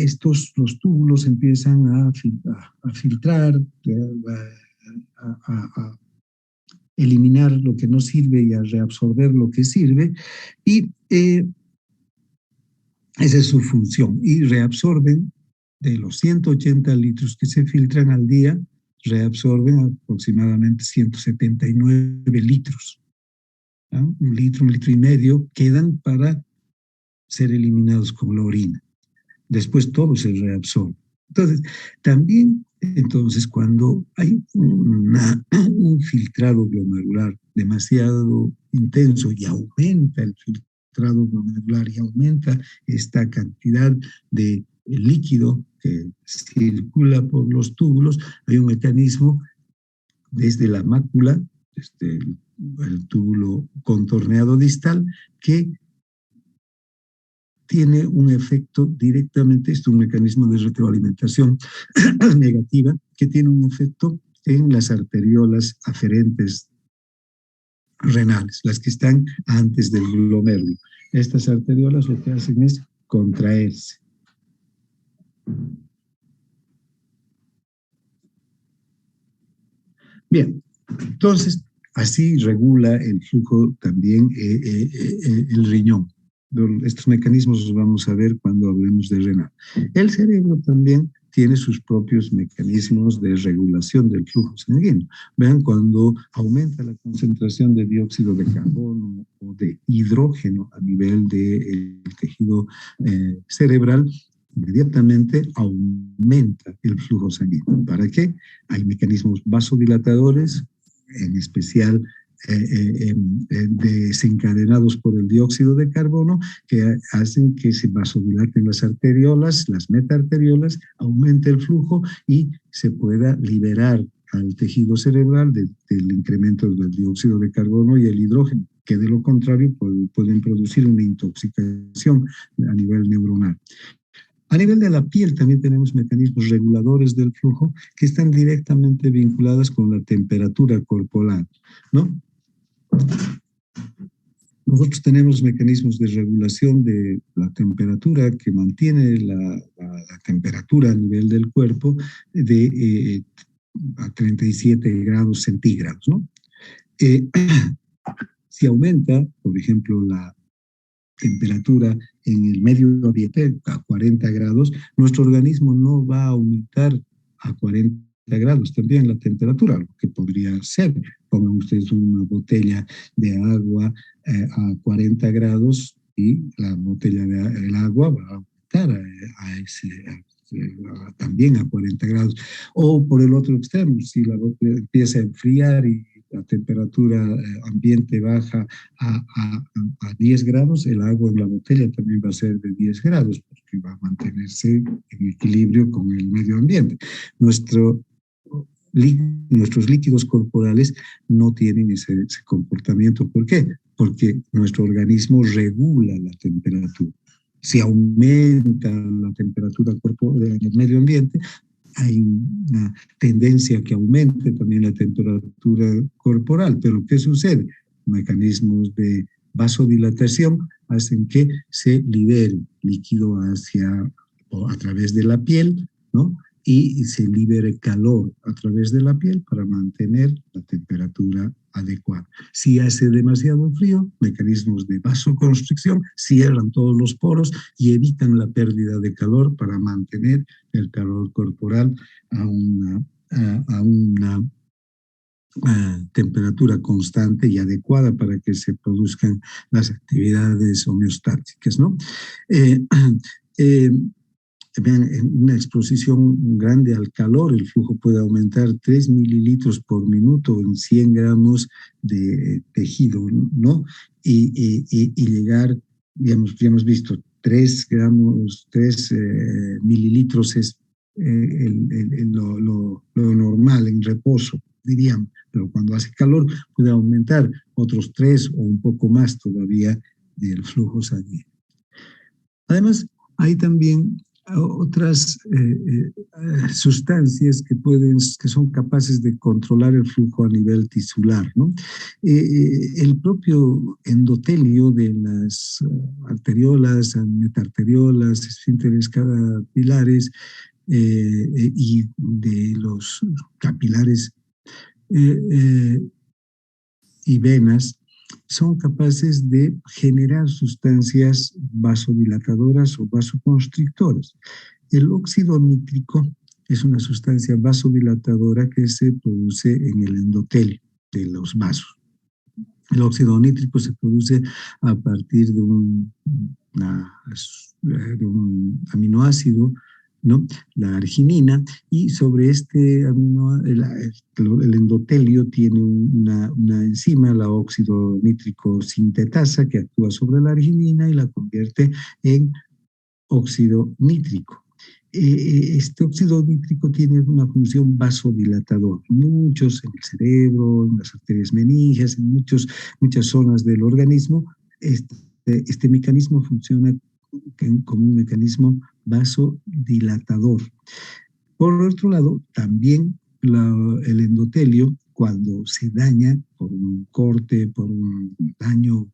los túbulos empiezan a filtrar, a eliminar lo que no sirve y a reabsorber lo que sirve, y esa es su función. Y reabsorben, de los 180 litros que se filtran al día, reabsorben aproximadamente 179 litros. Un litro y medio quedan para ser eliminados con la orina. Después todo se reabsorbe. Entonces, también, cuando hay un filtrado glomerular demasiado intenso y aumenta el filtrado glomerular y aumenta esta cantidad de líquido que circula por los túbulos, hay un mecanismo desde la mácula, desde el túbulo contorneado distal, que tiene un efecto directamente, es un mecanismo de retroalimentación negativa, que tiene un efecto en las arteriolas aferentes renales, las que están antes del glomérulo. Estas arteriolas lo que hacen es contraerse. Bien, entonces, así regula el flujo también el riñón. Estos mecanismos los vamos a ver cuando hablemos de renal. El cerebro también tiene sus propios mecanismos de regulación del flujo sanguíneo. Vean, cuando aumenta la concentración de dióxido de carbono o de hidrógeno a nivel del tejido cerebral, inmediatamente aumenta el flujo sanguíneo. ¿Para qué? Hay mecanismos vasodilatadores, en especial desencadenados por el dióxido de carbono, que hacen que se vasodilaten las arteriolas, las metarteriolas, aumente el flujo y se pueda liberar al tejido cerebral del incremento del dióxido de carbono y el hidrógeno, que de lo contrario pueden producir una intoxicación a nivel neuronal. A nivel de la piel también tenemos mecanismos reguladores del flujo que están directamente vinculados con la temperatura corporal, ¿no? nosotros tenemos mecanismos de regulación de la temperatura que mantiene la temperatura a nivel del cuerpo a 37 grados centígrados, ¿no? Si aumenta, por ejemplo, la temperatura en el medio ambiente a 40 grados, nuestro organismo no va a aumentar a 40 grados también la temperatura, lo que podría ser. Pongan ustedes una botella de agua a 40 grados y la botella del agua va a aumentar también a 40 grados. O por el otro extremo, si la botella empieza a enfriar y la temperatura ambiente baja a 10 grados, el agua en la botella también va a ser de 10 grados, porque va a mantenerse en equilibrio con el medio ambiente. Nuestros líquidos corporales no tienen ese comportamiento. ¿Por qué? Porque nuestro organismo regula la temperatura. Si aumenta la temperatura corporal en el medio ambiente, hay una tendencia a que aumente también la temperatura corporal. Pero ¿qué sucede? Mecanismos de vasodilatación hacen que se libere líquido a través de la piel, ¿no? Y se libere calor a través de la piel para mantener la temperatura adecuada. Si hace demasiado frío, mecanismos de vasoconstricción cierran todos los poros y evitan la pérdida de calor para mantener el calor corporal a una temperatura constante y adecuada para que se produzcan las actividades homeostáticas, ¿no? Vean, en una exposición grande al calor, el flujo puede aumentar 3 mililitros por minuto en 100 gramos de tejido, ¿no? Y llegar, digamos, ya hemos visto, 3 mililitros es lo normal en reposo, diríamos, pero cuando hace calor puede aumentar otros 3 o un poco más todavía del flujo sanguíneo. Además, hay también otras sustancias que son capaces de controlar el flujo a nivel tisular, ¿no? El propio endotelio de las arteriolas, metarteriolas, esfínteres capilares y de los capilares y venas son capaces de generar sustancias vasodilatadoras o vasoconstrictoras. El óxido nítrico es una sustancia vasodilatadora que se produce en el endotelio de los vasos. El óxido nítrico se produce a partir de un aminoácido, ¿no? La arginina, y sobre este el endotelio tiene una enzima, la óxido nítrico sintetasa, que actúa sobre la arginina y la convierte en óxido nítrico. Este óxido nítrico tiene una función vasodilatadora. Muchos en el cerebro, en las arterias meníngeas, en muchas zonas del organismo, este mecanismo funciona como un mecanismo vasodilatador. Por otro lado, también el endotelio, cuando se daña por un corte, por un daño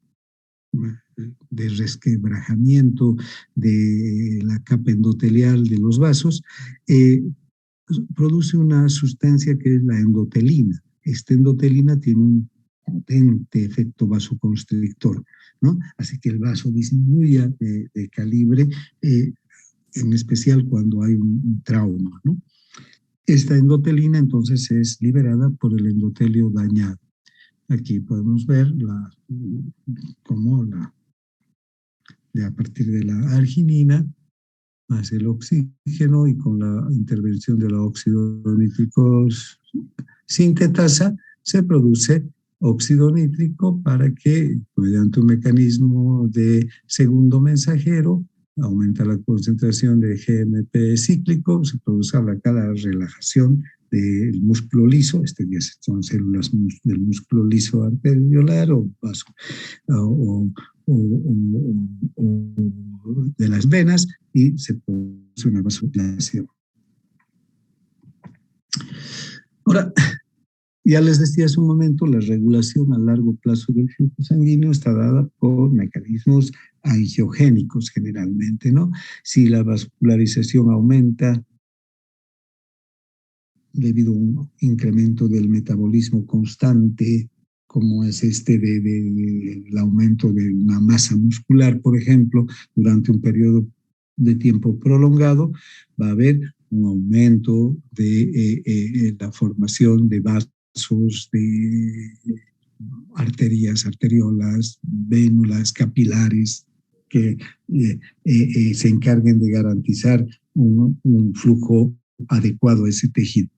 de resquebrajamiento de la capa endotelial de los vasos, produce una sustancia que es la endotelina. Esta endotelina tiene un potente efecto vasoconstrictor, ¿no? Así que el vaso disminuye de calibre, en especial cuando hay un trauma, ¿no? Esta endotelina entonces es liberada por el endotelio dañado. Aquí podemos ver cómo a partir de la arginina más el oxígeno y con la intervención de la óxido nítrico sintetasa se produce óxido nítrico para que, mediante un mecanismo de segundo mensajero, aumenta la concentración de GMP cíclico, se produce la relajación del músculo liso, día son células del músculo liso arteriolar o de las venas, y se produce una vasodilatación. Ahora, Ya les decía hace un momento, la regulación a largo plazo del flujo sanguíneo está dada por mecanismos angiogénicos generalmente, ¿no? Si la vascularización aumenta debido a un incremento del metabolismo constante, como es el aumento de una masa muscular, por ejemplo, durante un periodo de tiempo prolongado, va a haber un aumento de la formación de vasos, de arterias, arteriolas, vénulas, capilares, que se encarguen de garantizar un flujo adecuado a ese tejido.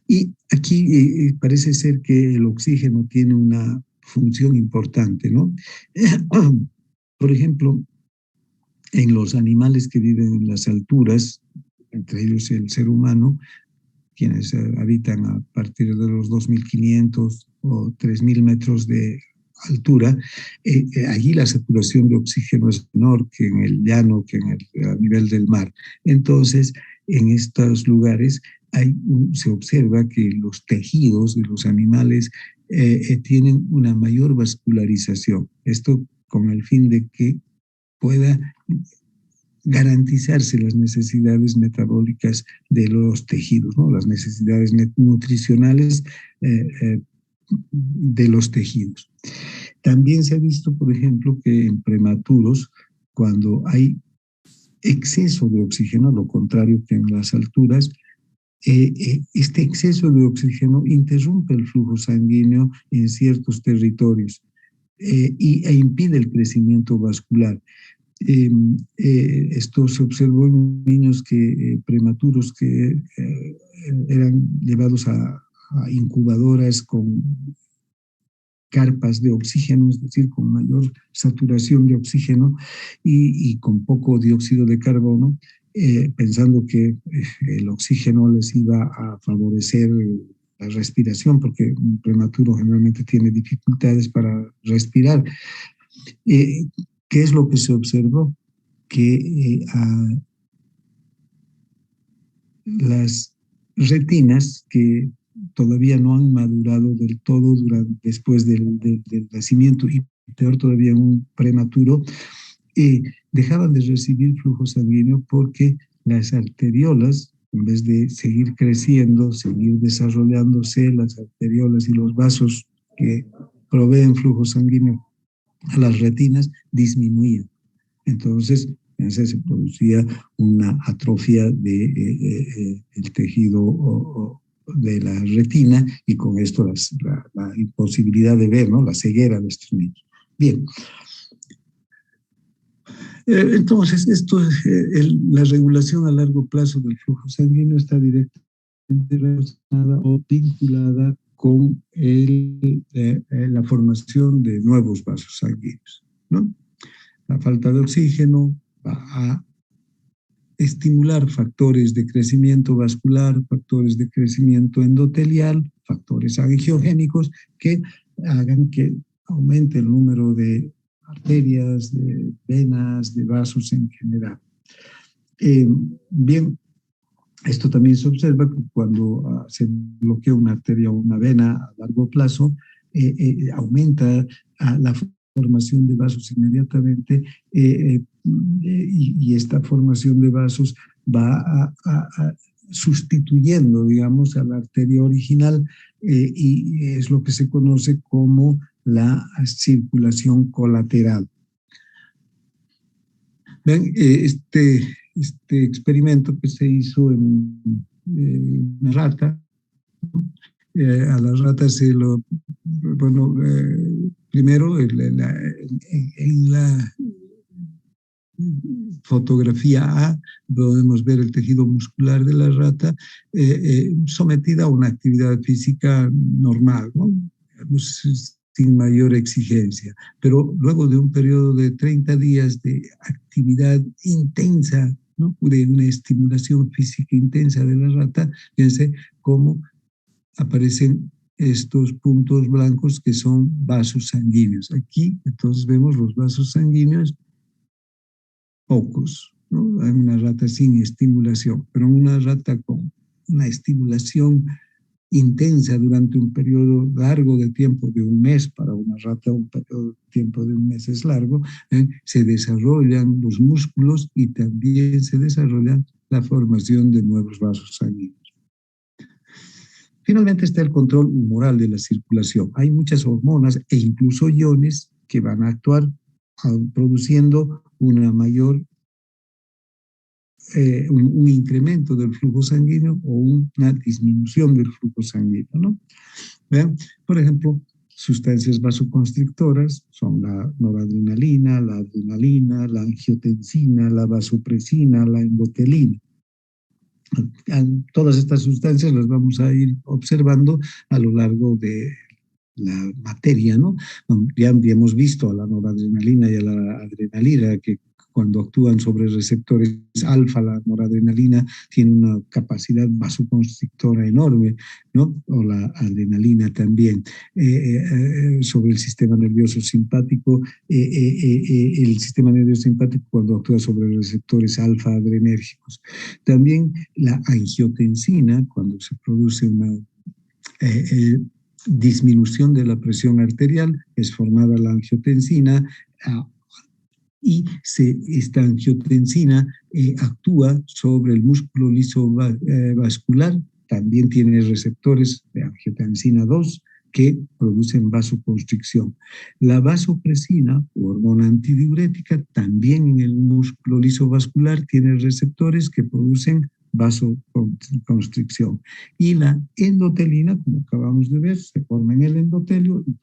Y aquí parece ser que el oxígeno tiene una función importante, ¿no? Por ejemplo, en los animales que viven en las alturas, entre ellos el ser humano, quienes habitan a partir de los 2.500 o 3.000 metros de altura, allí la saturación de oxígeno es menor que en el llano, que a nivel del mar. Entonces, en estos lugares se observa que los tejidos de los animales tienen una mayor vascularización. Esto con el fin de que pueda garantizarse las necesidades metabólicas de los tejidos, ¿no? Las necesidades nutricionales de los tejidos. También se ha visto, por ejemplo, que en prematuros, cuando hay exceso de oxígeno, lo contrario que en las alturas, este exceso de oxígeno interrumpe el flujo sanguíneo en ciertos territorios e impide el crecimiento vascular. Esto se observó en niños prematuros que eran llevados a incubadoras con carpas de oxígeno, es decir, con mayor saturación de oxígeno y con poco dióxido de carbono, pensando que el oxígeno les iba a favorecer la respiración, porque un prematuro generalmente tiene dificultades para respirar. ¿Qué es lo que se observó? Que las retinas que todavía no han madurado del todo después del nacimiento y peor todavía un prematuro, dejaban de recibir flujo sanguíneo porque las arteriolas, en vez de seguir creciendo, seguir desarrollándose, las arteriolas y los vasos que proveen flujo sanguíneo a las retinas disminuían. Entonces se producía una atrofia del tejido de la retina y con esto la imposibilidad de ver, ¿no? La ceguera de estos niños. Bien. Entonces, la regulación a largo plazo del flujo sanguíneo está directamente relacionada o vinculada con la formación de nuevos vasos sanguíneos, ¿no? La falta de oxígeno va a estimular factores de crecimiento vascular, factores de crecimiento endotelial, factores angiogénicos que hagan que aumente el número de arterias, de venas, de vasos en general. Bien, esto también se observa que cuando se bloquea una arteria o una vena a largo plazo, aumenta la formación de vasos inmediatamente y esta formación de vasos va sustituyendo, digamos, a la arteria original y es lo que se conoce como la circulación colateral. Ven, este experimento que se hizo en una rata, a las ratas primero en la fotografía A podemos ver el tejido muscular de la rata sometida a una actividad física normal, ¿no? Sin mayor exigencia, pero luego de un periodo de 30 días de actividad intensa, ¿no? De una estimulación física intensa de la rata, fíjense cómo aparecen estos puntos blancos que son vasos sanguíneos. Aquí entonces vemos los vasos sanguíneos pocos, ¿no? Hay una rata sin estimulación, pero una rata con una estimulación intensa durante un periodo largo de tiempo, de un mes, para una rata un periodo de tiempo de un mes es largo, se desarrollan los músculos y también se desarrolla la formación de nuevos vasos sanguíneos. Finalmente está el control humoral de la circulación. Hay muchas hormonas e incluso iones que van a actuar produciendo una mayor un incremento del flujo sanguíneo o una disminución del flujo sanguíneo, ¿no? ¿Vean? Por ejemplo, sustancias vasoconstrictoras son la noradrenalina, la adrenalina, la angiotensina, la vasopresina, la endotelina. Todas estas sustancias las vamos a ir observando a lo largo de la materia, ¿no? Ya hemos visto a la noradrenalina y a la adrenalina que cuando actúan sobre receptores alfa, la noradrenalina tiene una capacidad vasoconstrictora enorme, ¿no? O la adrenalina también. Sobre el sistema nervioso simpático, el sistema nervioso simpático cuando actúa sobre receptores alfa adrenérgicos. También la angiotensina, cuando se produce una disminución de la presión arterial, es formada la angiotensina, y esta angiotensina actúa sobre el músculo liso vascular, también tiene receptores de angiotensina 2 que producen vasoconstricción. La vasopresina, hormona antidiurética, también en el músculo liso vascular tiene receptores que producen vasoconstricción. Y la endotelina, como acabamos de ver, se forma en el endotelio y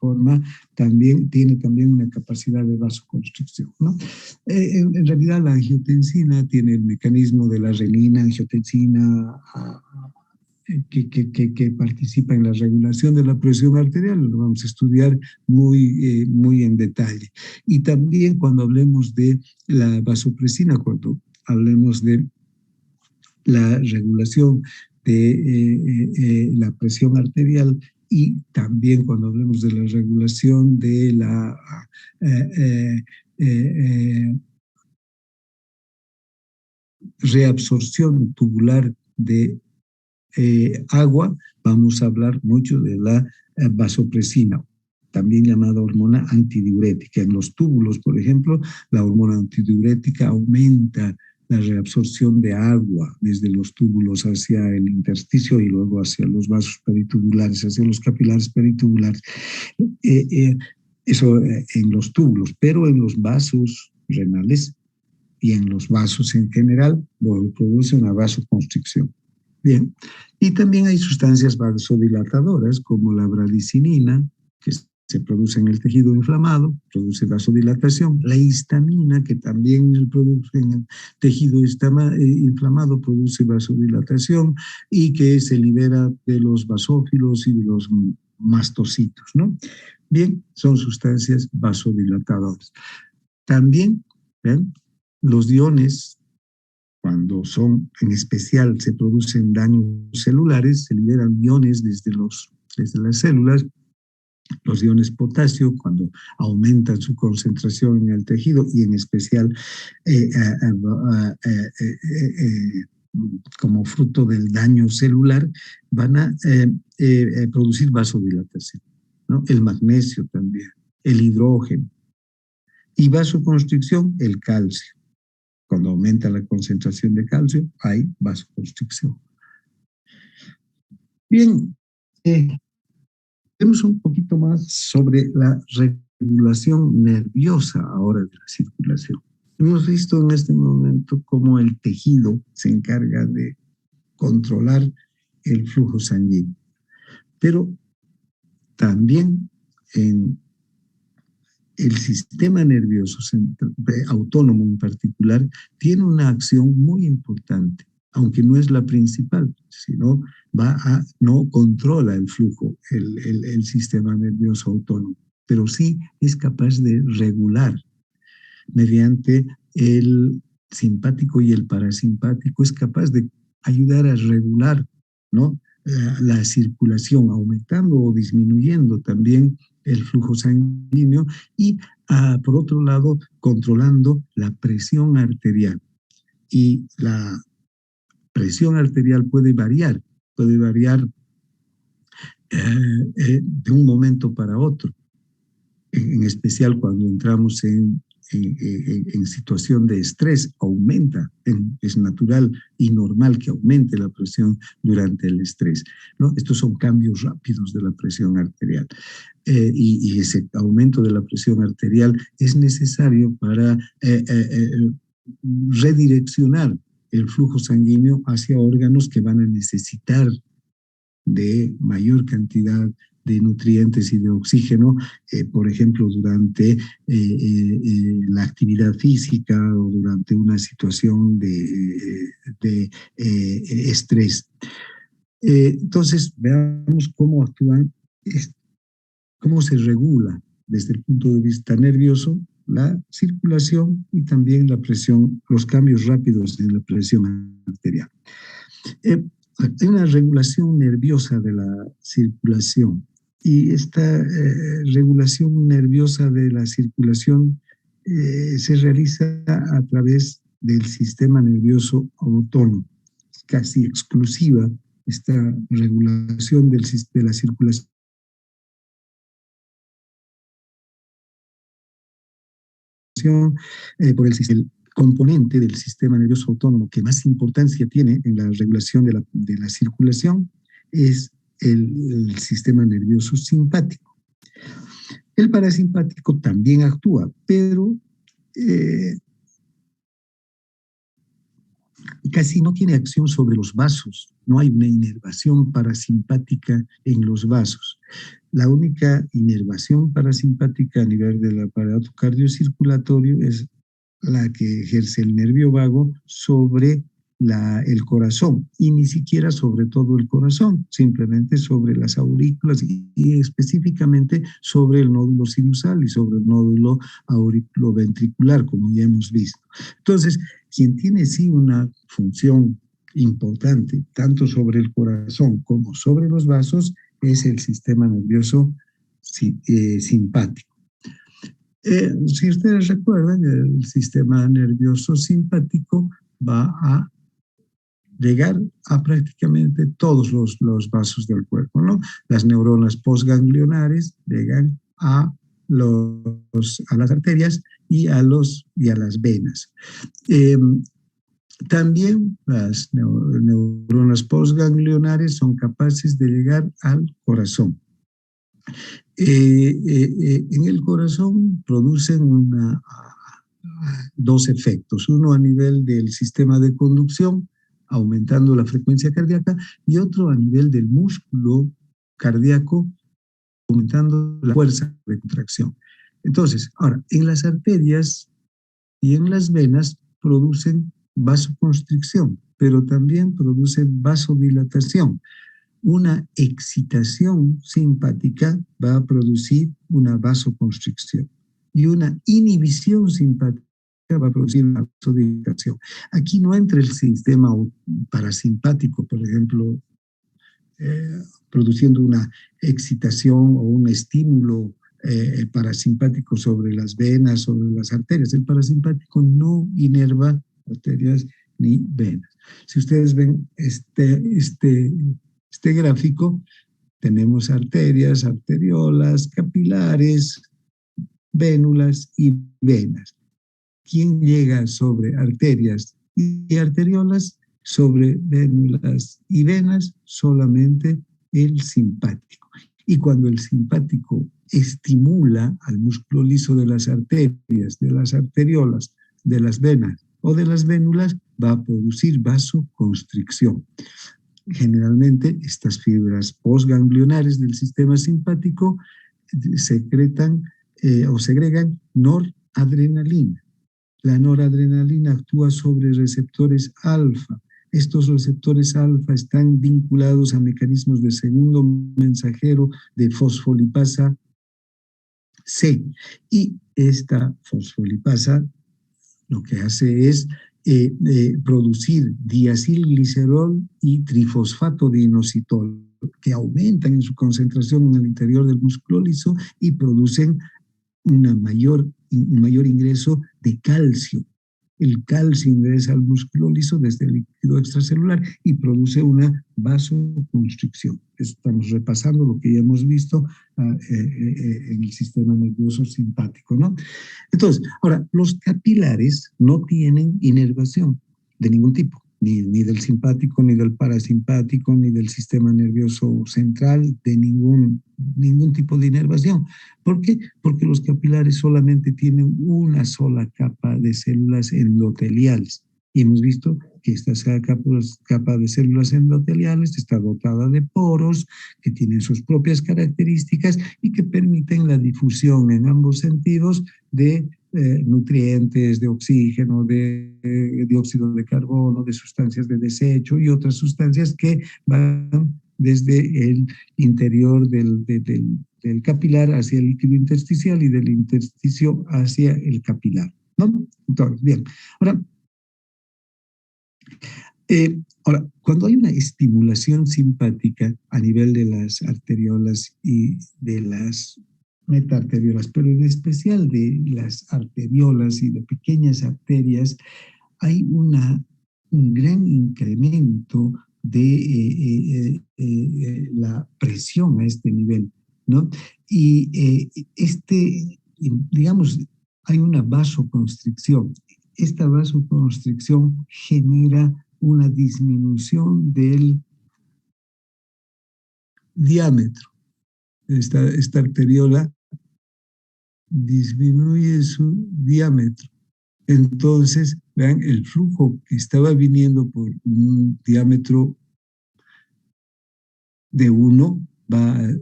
tiene también una capacidad de vasoconstricción, ¿no? En realidad la angiotensina tiene el mecanismo de la renina, angiotensina, que participa en la regulación de la presión arterial, lo vamos a estudiar muy en detalle. Y también cuando hablemos de la vasopresina, cuando hablemos de la regulación de la presión arterial y también cuando hablemos de la regulación de la reabsorción tubular de agua, vamos a hablar mucho de la vasopresina, también llamada hormona antidiurética. En los túbulos, por ejemplo, la hormona antidiurética aumenta la reabsorción de agua desde los túbulos hacia el intersticio y luego hacia los vasos peritubulares, hacia los capilares peritubulares. Eso en los túbulos, pero en los vasos renales y en los vasos en general produce una vasoconstricción. Bien, y también hay sustancias vasodilatadoras como la bradicinina, que se produce en el tejido inflamado, produce vasodilatación. La histamina, que también en el tejido inflamado produce vasodilatación y que se libera de los basófilos y de los mastocitos, ¿no? Bien, son sustancias vasodilatadoras. También, ¿ven? Los iones, cuando son, en especial, se producen daños celulares, se liberan iones desde las células. Los iones potasio, cuando aumentan su concentración en el tejido y en especial como fruto del daño celular, van a producir vasodilatación, ¿no? El magnesio también, el hidrógeno. Y vasoconstricción, el calcio. Cuando aumenta la concentración de calcio, hay vasoconstricción. Bien, vemos un poquito más sobre la regulación nerviosa ahora de la circulación. Hemos visto en este momento cómo el tejido se encarga de controlar el flujo sanguíneo, pero también en el sistema nervioso autónomo en particular tiene una acción muy importante, aunque no es la principal, sino no controla el flujo, el sistema nervioso autónomo, pero sí es capaz de regular mediante el simpático y el parasimpático, es capaz de ayudar a regular, ¿no?, la circulación, aumentando o disminuyendo también el flujo sanguíneo y, por otro lado, controlando la presión arterial. Y la presión arterial puede variar de un momento para otro, en especial cuando entramos en situación de estrés, aumenta, es natural y normal que aumente la presión durante el estrés, ¿no? Estos son cambios rápidos de la presión arterial. Y ese aumento de la presión arterial es necesario para redireccionar el flujo sanguíneo hacia órganos que van a necesitar de mayor cantidad de nutrientes y de oxígeno, por ejemplo, durante la actividad física o durante una situación de estrés. Entonces, veamos cómo actúan, cómo se regula desde el punto de vista nervioso la circulación y también la presión, los cambios rápidos en la presión arterial. Hay una regulación nerviosa de la circulación y esta regulación nerviosa de la circulación se realiza a través del sistema nervioso autónomo, casi exclusiva esta regulación de la circulación por el componente del sistema nervioso autónomo que más importancia tiene en la regulación de la circulación es el sistema nervioso simpático. El parasimpático también actúa, pero casi no tiene acción sobre los vasos. No hay una inervación parasimpática en los vasos. La única inervación parasimpática a nivel del aparato cardiocirculatorio es la que ejerce el nervio vago sobre el corazón, y ni siquiera sobre todo el corazón, simplemente sobre las aurículas y específicamente sobre el nódulo sinusal y sobre el nódulo auriculoventricular, como ya hemos visto. Entonces, quien tiene sí una función importante, tanto sobre el corazón como sobre los vasos, es el sistema nervioso simpático. Si ustedes recuerdan, el sistema nervioso simpático va a llegar a prácticamente todos los vasos del cuerpo, ¿no? Las neuronas postganglionares llegan a las arterias y a las venas. También las neuronas postganglionares son capaces de llegar al corazón. En el corazón producen dos efectos, uno a nivel del sistema de conducción, aumentando la frecuencia cardíaca, y otro a nivel del músculo cardíaco, aumentando la fuerza de contracción. Entonces, ahora, en las arterias y en las venas producen vasoconstricción, pero también producen vasodilatación. Una excitación simpática va a producir una vasoconstricción y una inhibición simpática va a producir una vasodilatación. Aquí no entra el sistema parasimpático, por ejemplo, produciendo una excitación o un estímulo parasimpático sobre las venas, sobre las arterias. El parasimpático no inerva arterias ni venas. Si ustedes ven este gráfico, tenemos arterias, arteriolas, capilares, vénulas y venas. ¿Quién llega sobre arterias y arteriolas? Sobre vénulas y venas, solamente el simpático. Y cuando el simpático estimula al músculo liso de las arterias, de las arteriolas, de las venas o de las vénulas, va a producir vasoconstricción. Generalmente, estas fibras postganglionares del sistema simpático secretan o segregan noradrenalina. La noradrenalina actúa sobre receptores alfa. Estos receptores alfa están vinculados a mecanismos de segundo mensajero de fosfolipasa C. Y esta fosfolipasa lo que hace es producir diacilglicerol y trifosfato de inositol, que aumentan en su concentración en el interior del músculo liso y producen un mayor ingreso de calcio. El calcio ingresa al músculo liso desde líquido extracelular y produce una vasoconstricción. Estamos repasando lo que ya hemos visto en el sistema nervioso simpático, ¿no? Entonces, ahora, los capilares no tienen inervación de ningún tipo, ni del simpático, ni del parasimpático, ni del sistema nervioso central, de ningún tipo de inervación. ¿Por qué? Porque los capilares solamente tienen una sola capa de células endoteliales. Y hemos visto que esta capa de células endoteliales está dotada de poros que tienen sus propias características y que permiten la difusión en ambos sentidos de nutrientes, de oxígeno, de dióxido de carbono, de sustancias de desecho y otras sustancias que van desde el interior del capilar hacia el líquido intersticial y del intersticio hacia el capilar, ¿no? Entonces, bien. Ahora, cuando hay una estimulación simpática a nivel de las arteriolas y de las metaarteriolas, pero en especial de las arteriolas y de pequeñas arterias, hay un gran incremento de la presión a este nivel, ¿no? Y digamos, hay una vasoconstricción. Esta vasoconstricción genera una disminución del diámetro. Esta arteriola disminuye su diámetro. Entonces, vean, el flujo que estaba viniendo por un diámetro de 1 va a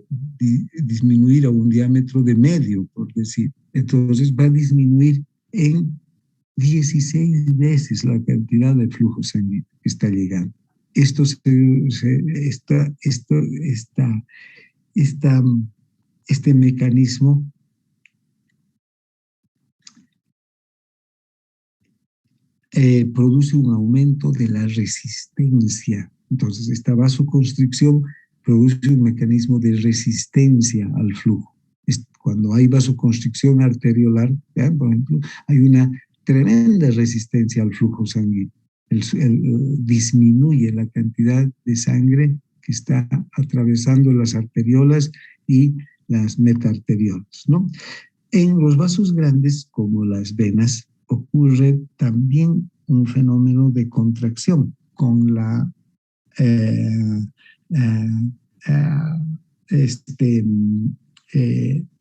disminuir a un diámetro de medio, por decir. Entonces, va a disminuir en 16 veces la cantidad de flujo sanguíneo que está llegando. Este mecanismo produce un aumento de la resistencia. Entonces, esta vasoconstricción produce un mecanismo de resistencia al flujo. Cuando hay vasoconstricción arteriolar, por ejemplo, hay una tremenda resistencia al flujo sanguíneo. Disminuye la cantidad de sangre que está atravesando las arteriolas y las metaarteriolas, ¿no? En los vasos grandes, como las venas, ocurre también un fenómeno de contracción con la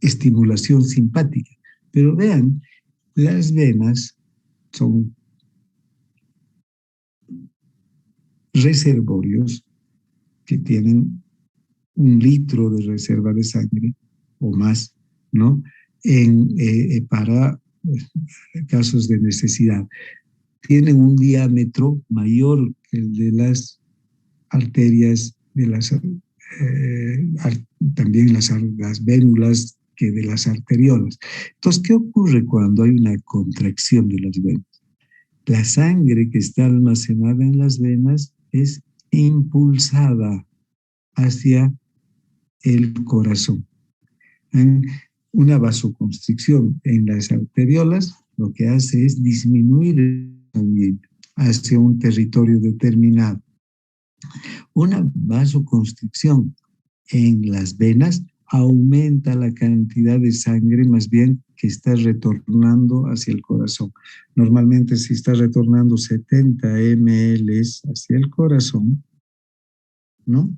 estimulación simpática. Pero vean, las venas son reservorios que tienen 1 litro de reserva de sangre o más, ¿no? Para casos de necesidad. Tienen un diámetro mayor que el de las arterias, también las vénulas que de las arteriolas. Entonces, ¿qué ocurre cuando hay una contracción de las venas? La sangre que está almacenada en las venas es impulsada hacia el corazón. En una vasoconstricción en las arteriolas lo que hace es disminuir también hacia un territorio determinado. Una vasoconstricción en las venas aumenta la cantidad de sangre más bien que está retornando hacia el corazón. Normalmente si está retornando 70 ml hacia el corazón, ¿no?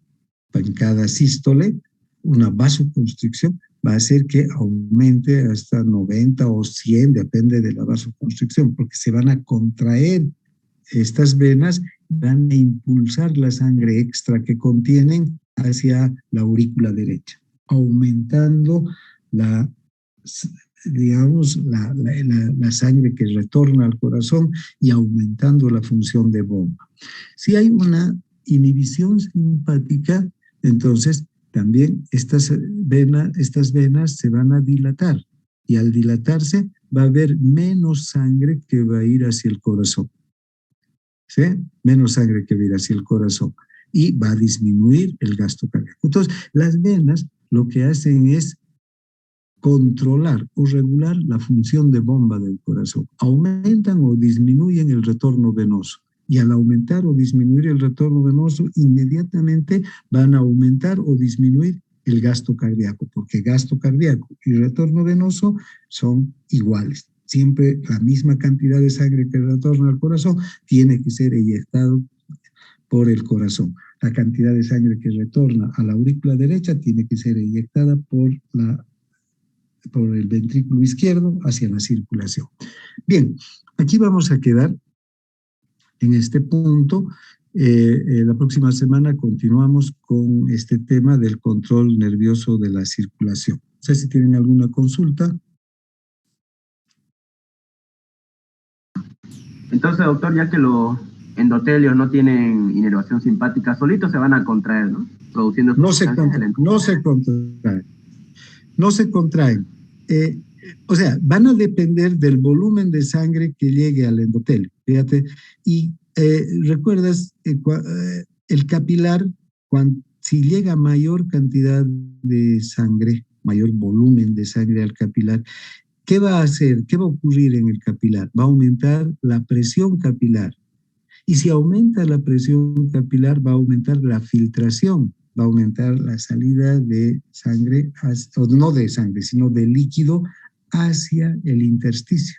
En cada sístole, una vasoconstricción va a hacer que aumente hasta 90 o 100, depende de la vasoconstricción, porque se van a contraer estas venas, van a impulsar la sangre extra que contienen hacia la aurícula derecha, aumentando la sangre que retorna al corazón y aumentando la función de bomba. Si hay una inhibición simpática, entonces también estas venas se van a dilatar y al dilatarse va a haber menos sangre que va a ir hacia el corazón. ¿Sí? Menos sangre que va a ir hacia el corazón y va a disminuir el gasto cardíaco. Entonces, las venas lo que hacen es controlar o regular la función de bomba del corazón. Aumentan o disminuyen el retorno venoso. Y al aumentar o disminuir el retorno venoso, inmediatamente van a aumentar o disminuir el gasto cardíaco, porque gasto cardíaco y retorno venoso son iguales. Siempre la misma cantidad de sangre que retorna al corazón tiene que ser eyectado por el corazón. La cantidad de sangre que retorna a la aurícula derecha tiene que ser eyectada por el ventrículo izquierdo hacia la circulación. Bien, aquí vamos a quedar en este punto. La próxima semana continuamos con este tema del control nervioso de la circulación. No sé si tienen alguna consulta. Entonces, doctor, ya que los endotelios no tienen inervación simpática, solitos se van a contraer, ¿no? Produciendo no se contraen. O sea, van a depender del volumen de sangre que llegue al endotelio. Fíjate, y recuerdas, el capilar, si llega mayor cantidad de sangre, mayor volumen de sangre al capilar, ¿qué va a hacer? ¿Qué va a ocurrir en el capilar? Va a aumentar la presión capilar. Y si aumenta la presión capilar, va a aumentar la filtración, va a aumentar la salida de sangre, o no de sangre, sino de líquido hacia el intersticio.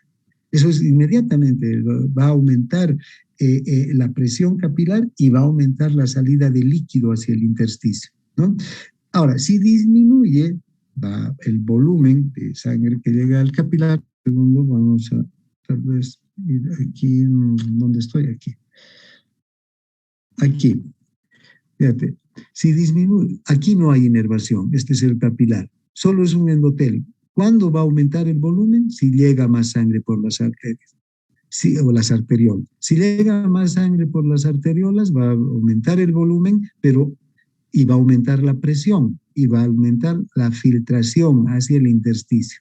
Eso es inmediatamente, va a aumentar la presión capilar y va a aumentar la salida de líquido hacia el intersticio, ¿no? Ahora, si disminuye el volumen de sangre que llega al capilar, segundo, vamos a tal vez ir aquí, ¿dónde estoy? Aquí, fíjate, si disminuye, aquí no hay inervación, este es el capilar, solo es un endotelio. ¿Cuándo va a aumentar el volumen? Si llega más sangre por las arterias, o las arteriolas. Si llega más sangre por las arteriolas, va a aumentar el volumen, y va a aumentar la presión, y va a aumentar la filtración hacia el intersticio.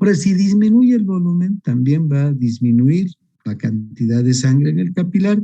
Ahora, si disminuye el volumen, también va a disminuir la cantidad de sangre en el capilar